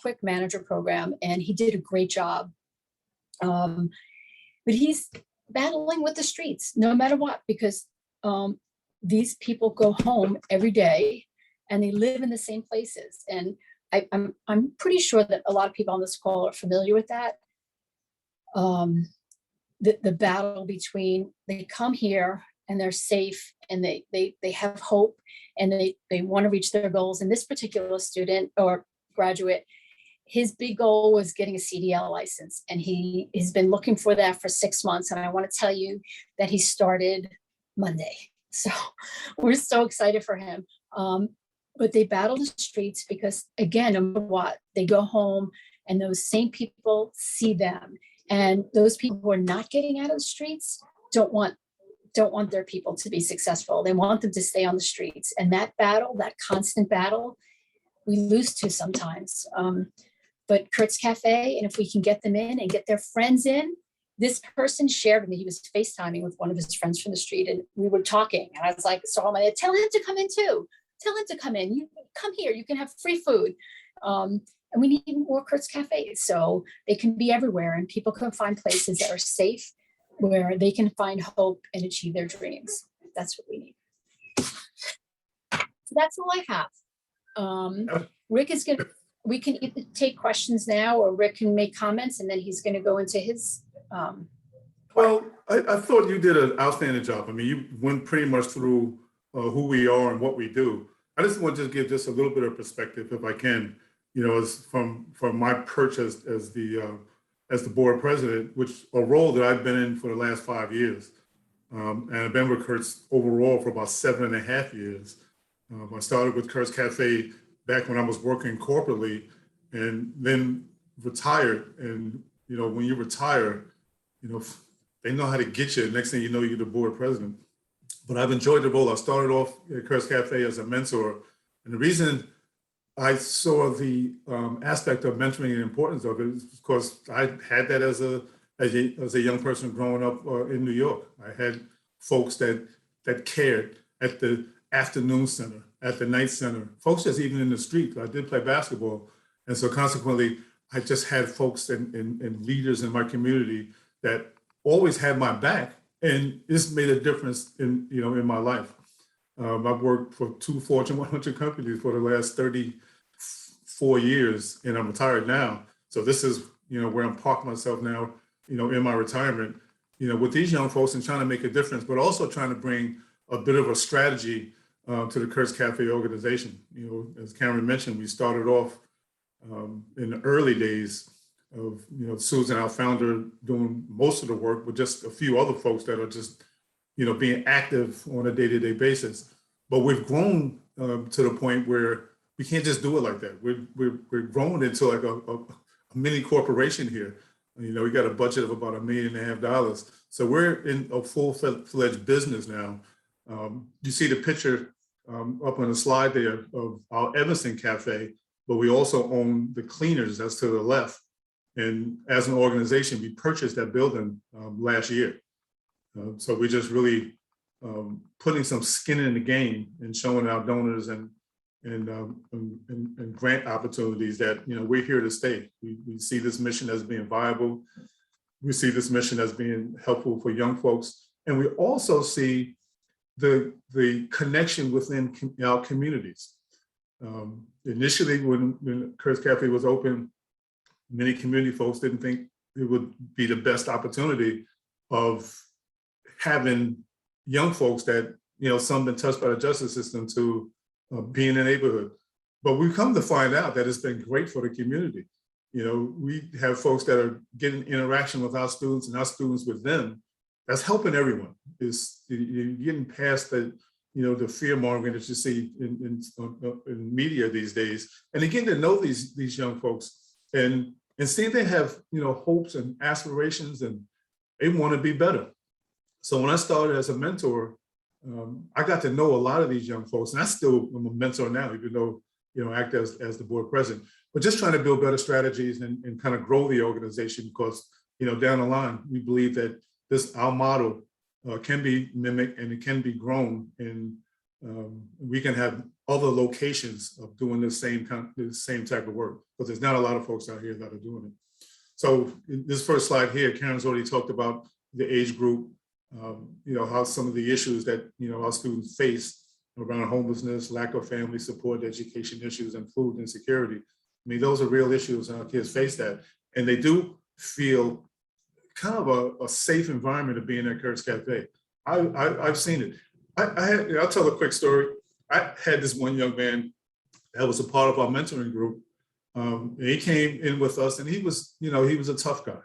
quick manager program, and he did a great job. But he's battling with the streets no matter what, because these people go home every day and they live in the same places. And I'm pretty sure that a lot of people on this call are familiar with that. The battle between, they come here and they're safe and they have hope and they want to reach their goals. And this particular student or graduate, his big goal was getting a CDL license, and he has been looking for that for 6 months. And I want to tell you that he started Monday. So we're so excited for him. But they battle the streets because, again, no matter what, they go home and those same people see them. And those people who are not getting out of the streets don't want their people to be successful. They want them to stay on the streets. And that battle, that constant battle, we lose to sometimes. But Curts Cafe, and if we can get them in and get their friends in, this person shared with me, he was FaceTiming with one of his friends from the street, and we were talking. And I was like, so I'm like, tell him to come in too. Tell him to come in. You come here, you can have free food. And we need more Curts Cafes so they can be everywhere and people can find places that are safe where they can find hope and achieve their dreams. That's what we need. So that's all I have. Rick is going to, we can either take questions now or Rick can make comments and then he's going to go into his. Well, I thought you did an outstanding job. I mean, you went pretty much through who we are and what we do. I just want to give just a little bit of perspective, if I can, you know, as from my perch as the board president, which a role that I've been in for the last 5 years. And I've been with Curts overall for about 7.5 years. I started with Curts Cafe back when I was working corporately and then retired. And, you know, when you retire, you know, they know how to get you. Next thing you know, you're the board president. But I've enjoyed the role. I started off at Curts Cafe as a mentor. And the reason I saw the aspect of mentoring and the importance of it is because I had that as a young person growing up in New York. I had folks that cared at the afternoon center, at the night center, folks that's even in the street. I did play basketball. And so consequently, I just had folks and leaders in my community that always had my back. And this made a difference in my life. I've worked for 2 Fortune 100 companies for the last 34 years, and I'm retired now. So this is, where I'm parking myself now, in my retirement, with these young folks and trying to make a difference, but also trying to bring a bit of a strategy to the Curts Cafe organization. As Cameron mentioned, we started off in the early days of, Susan, our founder, doing most of the work with just a few other folks that are just, being active on a day-to-day basis. But we've grown to the point where we can't just do it like that. We're grown into like a mini corporation here. We got a budget of about $1.5 million. So we're in a full-fledged business now. You see the picture up on the slide there of our Evanston Cafe, but we also own the cleaners that's to the left. And as an organization, we purchased that building last year. So we're just really putting some skin in the game and showing our donors and grant opportunities that, we're here to stay. We see this mission as being viable. We see this mission as being helpful for young folks. And we also see the connection within our communities. Initially, when Curts Cafe was open, many community folks didn't think it would be the best opportunity of having young folks that, some been touched by the justice system to be in the neighborhood. But we've come to find out that it's been great for the community. We have folks that are getting interaction with our students and our students with them. That's helping everyone. You're getting past the, the fear mongering that you see in media these days, and getting to know these young folks and seeing they have, hopes and aspirations and they want to be better. So when I started as a mentor, I got to know a lot of these young folks, and I still am a mentor now, even though, act as the board president, but just trying to build better strategies and kind of grow the organization because, down the line, we believe that our model can be mimicked and it can be grown, and we can have other locations of doing the same type of work, because there's not a lot of folks out here that are doing it. So in this first slide here, Karen's already talked about the age group, how some of the issues that, our students face around homelessness, lack of family support, education issues, and food insecurity. I mean, those are real issues, and our kids face that. And they do feel kind of a safe environment of being at Curts Cafe. I've seen it. I'll tell a quick story. I had this one young man that was a part of our mentoring group. And he came in with us, and he was a tough guy.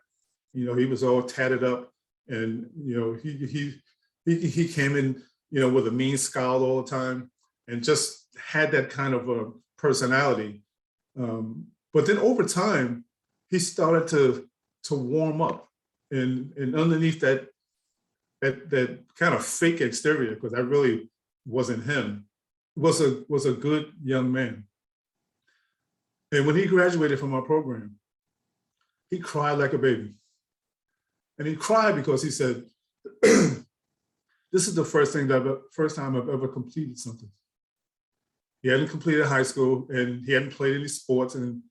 He was all tatted up, and he came in, with a mean scowl all the time, and just had that kind of a personality. But then over time, he started to warm up, and underneath that kind of fake exterior, because that really wasn't him, was a good young man. And when he graduated from our program, he cried like a baby. And he cried because he said, this is the first time I've ever completed something. He hadn't completed high school, and he hadn't played any sports, and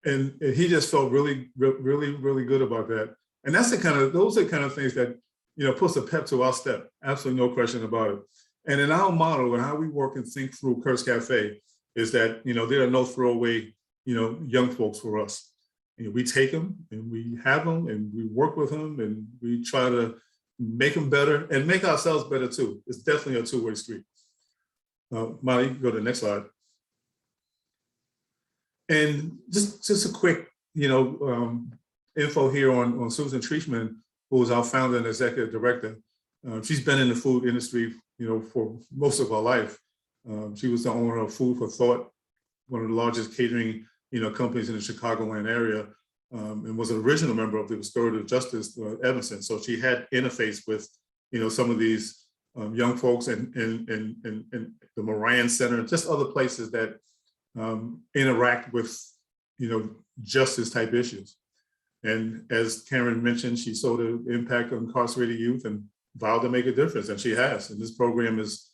he just felt really, really, really good about that. And those are the kind of things that, puts a pep to our step. Absolutely no question about it. And in our model and how we work and think through Curts Cafe is that, there are no throwaway, young folks for us. We take them and we have them and we work with them and we try to make them better and make ourselves better too. It's definitely a two-way street. Molly, go to the next slide. And just a quick, info here on Susan Treachman, who is our founder and executive director. She's been in the food industry, for most of her life. She was the owner of Food for Thought, one of the largest catering, companies in the Chicagoland area, and was an original member of the Restorative Justice Evanston. So she had interface with, some of these young folks and the Moran Center, just other places that interact with, justice type issues. And as Karen mentioned, she saw the impact on incarcerated youth and vowed to make a difference, and she has. And this program is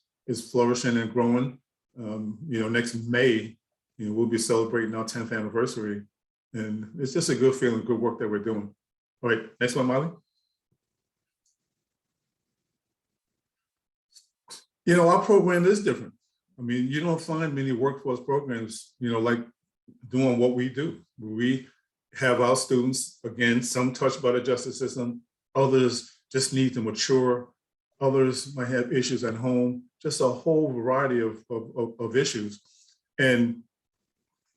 flourishing and growing. Next May, we'll be celebrating our 10th anniversary. And it's just a good feeling, good work that we're doing. All right, next one, Molly. Our program is different. I mean, you don't find many workforce programs, like doing what we do. We have our students, again, some touched by the justice system, others just need to mature, others might have issues at home, just a whole variety of issues. And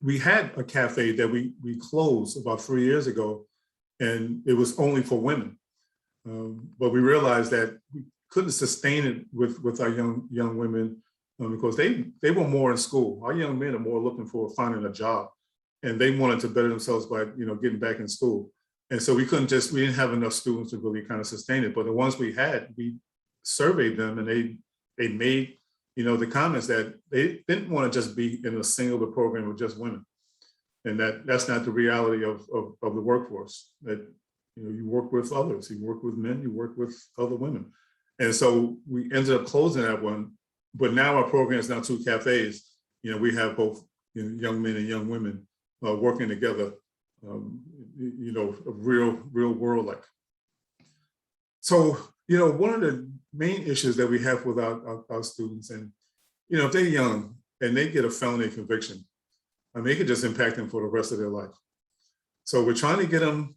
we had a cafe that we closed about 3 years ago, and it was only for women. But we realized that we couldn't sustain it with our young women because they were more in school. Our young men are more looking for finding a job, and they wanted to better themselves by getting back in school. And so we didn't have enough students to really kind of sustain it. But the ones we had, we surveyed them, and they made the comments that they didn't want to just be in a singular program with just women, and that's not the reality of the workforce. That you work with others, you work with men, you work with other women, and so we ended up closing that one. But now our program is now 2 cafes. We have both young men and young women working together. Real world like. So one of the main issues that we have with our students, and, if they're young and they get a felony conviction, I mean, it could just impact them for the rest of their life. So we're trying to get them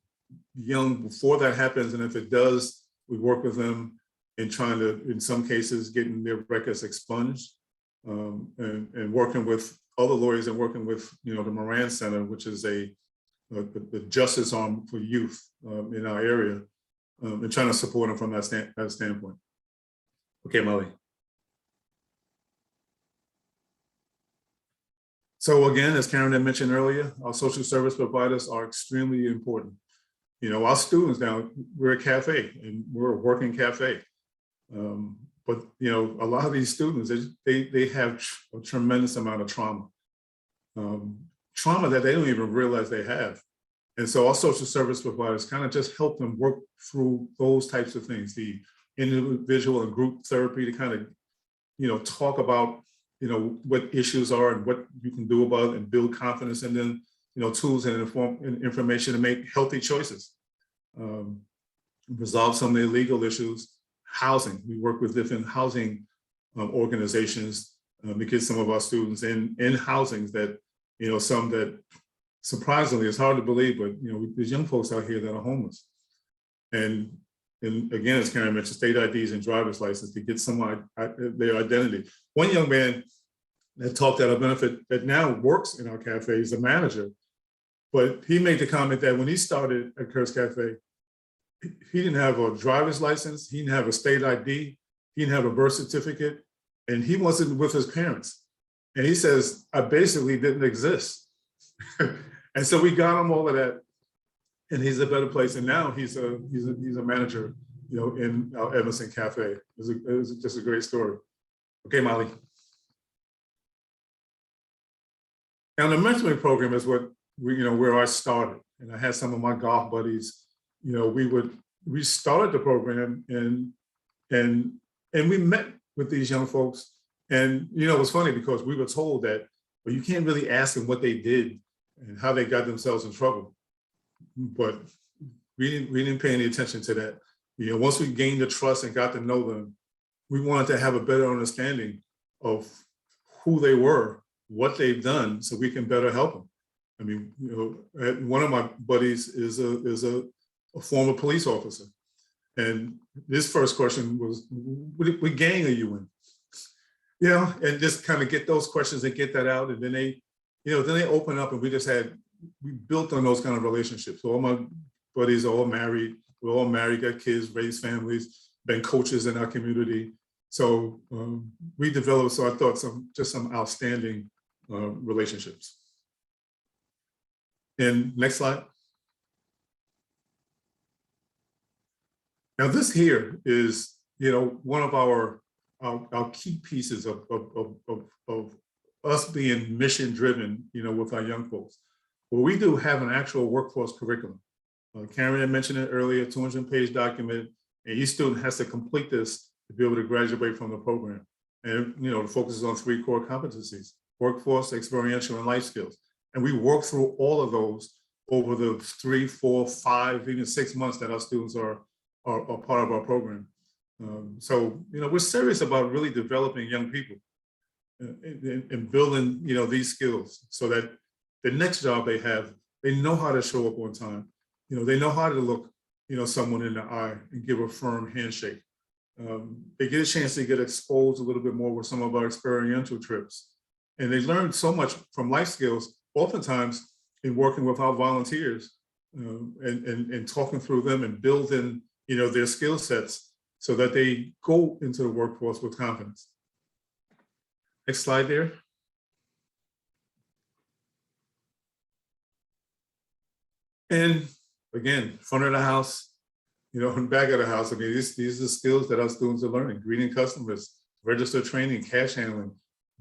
young before that happens. And if it does, we work with them in trying to, in some cases, getting their records expunged, and working with other lawyers and working with, the Moran Center, which is the justice arm for youth in our area, and trying to support them from that standpoint. Okay, Molly. So again, as Karen had mentioned earlier, our social service providers are extremely important. Our students now, we're a cafe and we're a working cafe. But a lot of these students, they have a tremendous amount of trauma. Trauma that they don't even realize they have. And so our social service providers kind of just help them work through those types of things, the individual and group therapy to kind of, talk about, what issues are and what you can do about it and build confidence in them, tools and information to make healthy choices. Resolve some of their legal issues. Housing, we work with different housing organizations to get some of our students in housings that, some that surprisingly, it's hard to believe, but there's young folks out here that are homeless. And again, as Karen mentioned, state IDs and driver's license to get their identity. One young man that talked at a benefit that now works in our cafe is a manager, but he made the comment that when he started at Curts Cafe, he didn't have a driver's license, he didn't have a state ID, he didn't have a birth certificate, and he wasn't with his parents. And he says, I basically didn't exist. And so we got him all of that, and he's a better place. And now he's a manager, in our Evanston Cafe. It was just a great story. Okay, Molly. Now the mentoring program is what where I started, and I had some of my golf buddies. We started the program and we met with these young folks, and it was funny because we were told that, well, you can't really ask them what they did and how they got themselves in trouble, but we didn't pay any attention to that. Once we gained the trust and got to know them, we wanted to have a better understanding of who they were, what they've done, so we can better help them. I mean, one of my buddies is a former police officer. And his first question was, what gang are you in? And just kind of get those questions and get that out. And then they open up, and we built on those kind of relationships. So all my buddies are all married. We're all married, got kids, raised families, been coaches in our community. So we developed, I thought, some outstanding relationships. And next slide. Now this here is, one of our key pieces of us being mission driven, with our young folks. Well, we do have an actual workforce curriculum. Karen had mentioned it earlier, 200-page document, and each student has to complete this to be able to graduate from the program. And, it focuses on 3 core competencies: workforce, experiential, and life skills. And we work through all of those over the 3, 4, 5, even 6 months that our students are part of our program. So, we're serious about really developing young people and building, these skills so that the next job they have, they know how to show up on time. They know how to look, someone in the eye and give a firm handshake. They get a chance to get exposed a little bit more with some of our experiential trips. And they learn so much from life skills, oftentimes in working with our volunteers and talking through them and building, their skill sets so that they go into the workforce with confidence. Next slide there. And again, front of the house, and back of the house. I mean, these are skills that our students are learning: greeting customers, register training, cash handling,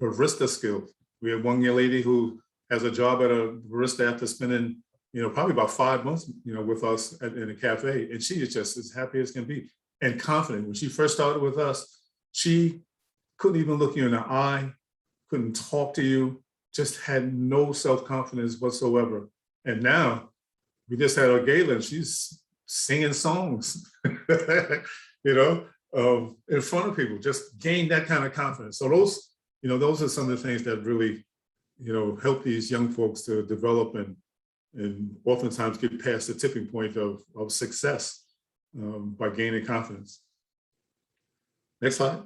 barista skills. We have one young lady who has a job at a barista after spending, probably about 5 months, with us in a cafe, and she is just as happy as can be and confident. When she first started with us, she couldn't even look you in the eye, couldn't talk to you, just had no self-confidence whatsoever. And now we just had our gala, and she's singing songs. you know, in front of people, just gain that kind of confidence. So those, those are some of the things that really, help these young folks to develop and oftentimes get past the tipping point of success by gaining confidence. Next slide.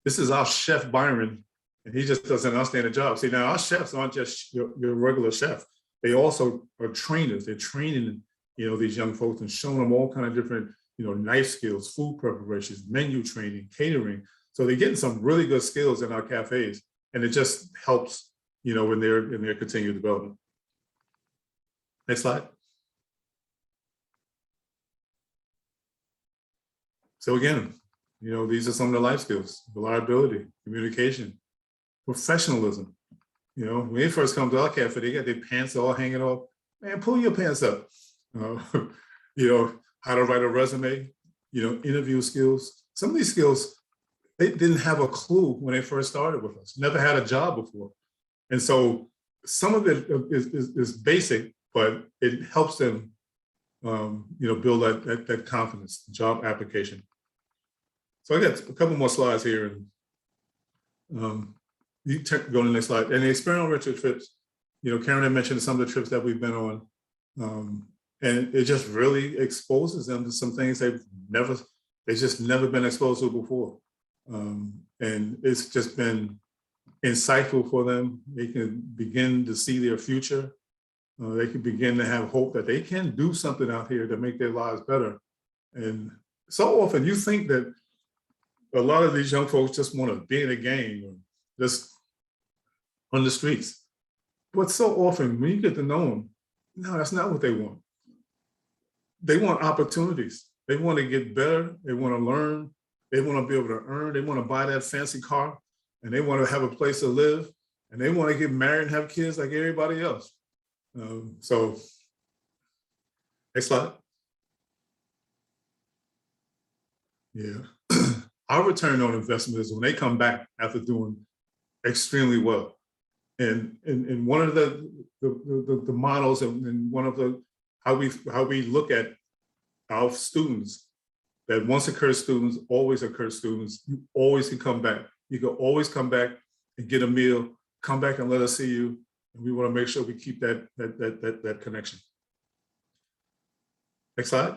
This is our chef, Byron, and he just does an outstanding job. See, now our chefs aren't just your regular chef. They also are trainers. They're training, these young folks and showing them all kind of different, knife skills, food preparations, menu training, catering. So they're getting some really good skills in our cafes, and it just helps, in their continued development. Next slide. So again, these are some of the life skills: reliability, communication, professionalism. When they first come to our cafe, they got their pants all hanging off. Man, pull your pants up. How to write a resume, interview skills. Some of these skills, they didn't have a clue when they first started with us, never had a job before. And so some of it is basic, but it helps them, build that confidence, job application. So I got a couple more slides here, and you go to the next slide. And the experiential retreat trips, Karen had mentioned some of the trips that we've been on, and it just really exposes them to some things they've just never been exposed to before. And it's just been insightful for them. They can begin to see their future. They can begin to have hope that they can do something out here to make their lives better. And so often you think that a lot of these young folks just want to be in a gang or just on the streets. But so often when you get to know them, no, that's not what they want. They want opportunities. They want to get better. They want to learn. They want to be able to earn. They want to buy that fancy car, and they want to have a place to live, and they want to get married and have kids like everybody else. So next slide. Yeah. Our return on investment is when they come back after doing extremely well. And one of the models and one of the how we look at our students, that once a Curts students, always a Curts students, you always can come back. You can always come back and get a meal, come back and let us see you. And we want to make sure we keep that connection. Next slide.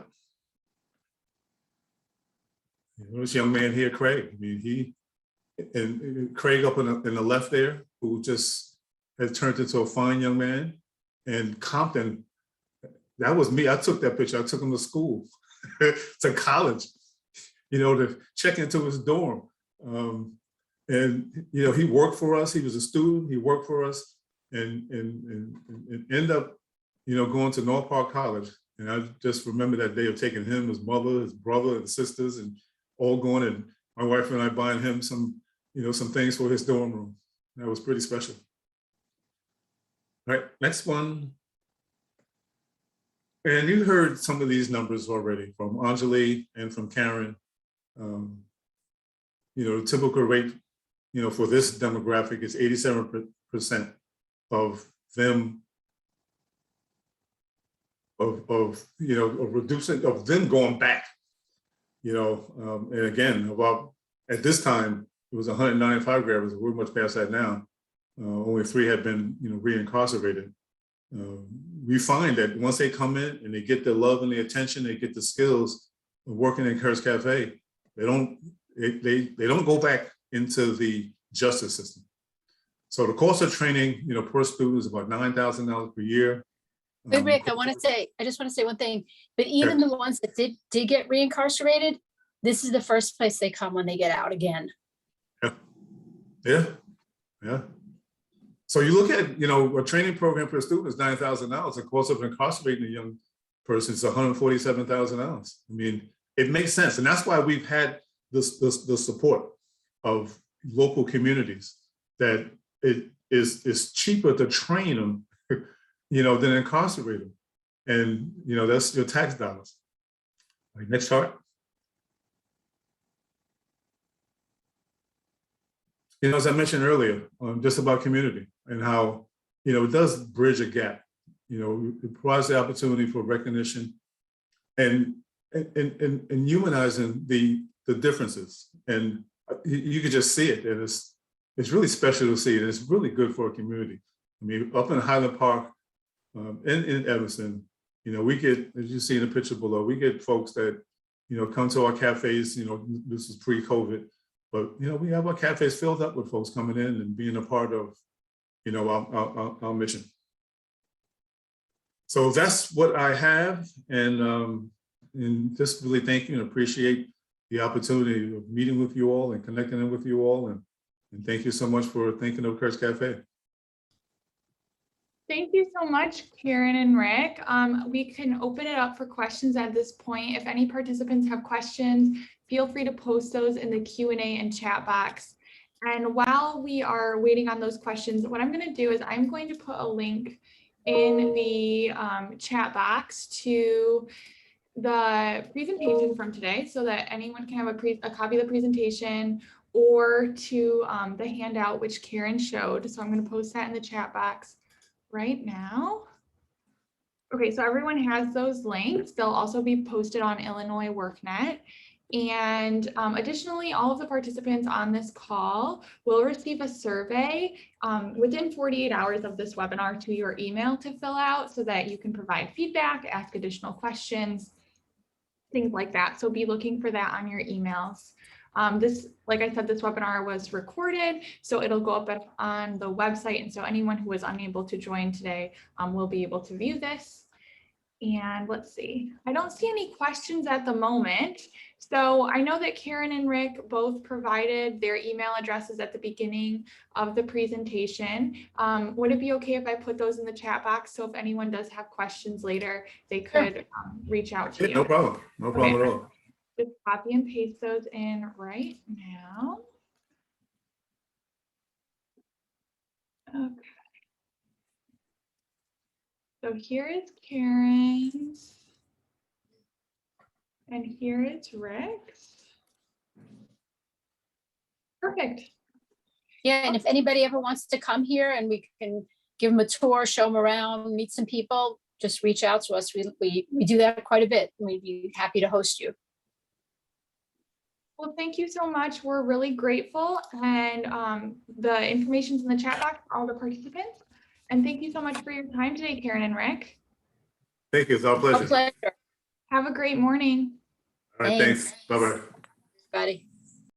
This young man here, Craig. I mean, Craig up in the left there, who just has turned into a fine young man. And Compton, that was me. I took that picture. I took him to school, to college, to check into his dorm. And he worked for us. He was a student. He worked for us, and ended up, going to North Park College. And I just remember that day of taking him, his mother, his brother, and sisters, and all going, and my wife and I buying him some things for his dorm room. That was pretty special. All right, next one. And you heard some of these numbers already from Anjali and from Karen. The typical rate, for this demographic is 87% of them, of reducing, of them going back. And again, at this time, it was 195 grabbers. We're much past that now. Only 3 had been, reincarcerated. We find that once they come in and they get the love and the attention, they get the skills of working in Curts Cafe, they don't go back into the justice system. So the cost of training, per student is about $9,000 per year. Wait, Rick, I just want to say one thing, but even the ones that did get reincarcerated, this is the first place they come when they get out again. Yeah. So you look at, a training program per student is $9,000. The cost of incarcerating a young person is $147,000. I mean, it makes sense. And that's why we've had the support of local communities, that it is cheaper to train them than incarcerate them. And, that's your tax dollars. All right, next chart. As I mentioned earlier, just about community and how, it does bridge a gap. It provides the opportunity for recognition, and humanizing the differences. And you could just see it. And it's really special to see it. It's really good for a community. I mean, up in Highland Park, in Evanston, you know, we get, as you see in the picture below, we get folks that, you know, come to our cafes, you know, this is pre-COVID, but, you know, we have our cafes filled up with folks coming in and being a part of, you know, our mission. So that's what I have. And just really thank you and appreciate the opportunity of meeting with you all and connecting with you all. And thank you so much for thinking of Curts Cafe. Thank you so much, Karen and Rick. We can open it up for questions at this point. If any participants have questions, feel free to post those in the Q&A and chat box. And while we are waiting on those questions, what I'm going to do is I'm going to put a link in the chat box to the presentation from today so that anyone can have a copy of the presentation, or to the handout which Karen showed. So I'm going to post that in the chat box right now. Okay, so everyone has those links. They'll also be posted on Illinois WorkNet. And additionally, all of the participants on this call will receive a survey within 48 hours of this webinar to your email to fill out so that you can provide feedback, ask additional questions, things like that. So be looking for that on your emails. Like I said, this webinar was recorded, so it'll go up on the website. And so anyone who was unable to join today will be able to view this. And let's see, I don't see any questions at the moment. So I know that Karen and Rick both provided their email addresses at the beginning of the presentation. Would it be okay if I put those in the chat box? So if anyone does have questions later, they could reach out to you. No problem. No problem at all. Just copy and paste those in right now. Okay. So here is Karen's. And here is Rick's. Perfect. Yeah, and if anybody ever wants to come here and we can give them a tour, show them around, meet some people, just reach out to us. We do that quite a bit. We'd be happy to host you. Well, thank you so much. We're really grateful. And the information's in the chat box for all the participants. And thank you so much for your time today, Karen and Rick. Thank you. It's our pleasure. A pleasure. Have a great morning. All right. Thanks. Bye-bye. Everybody.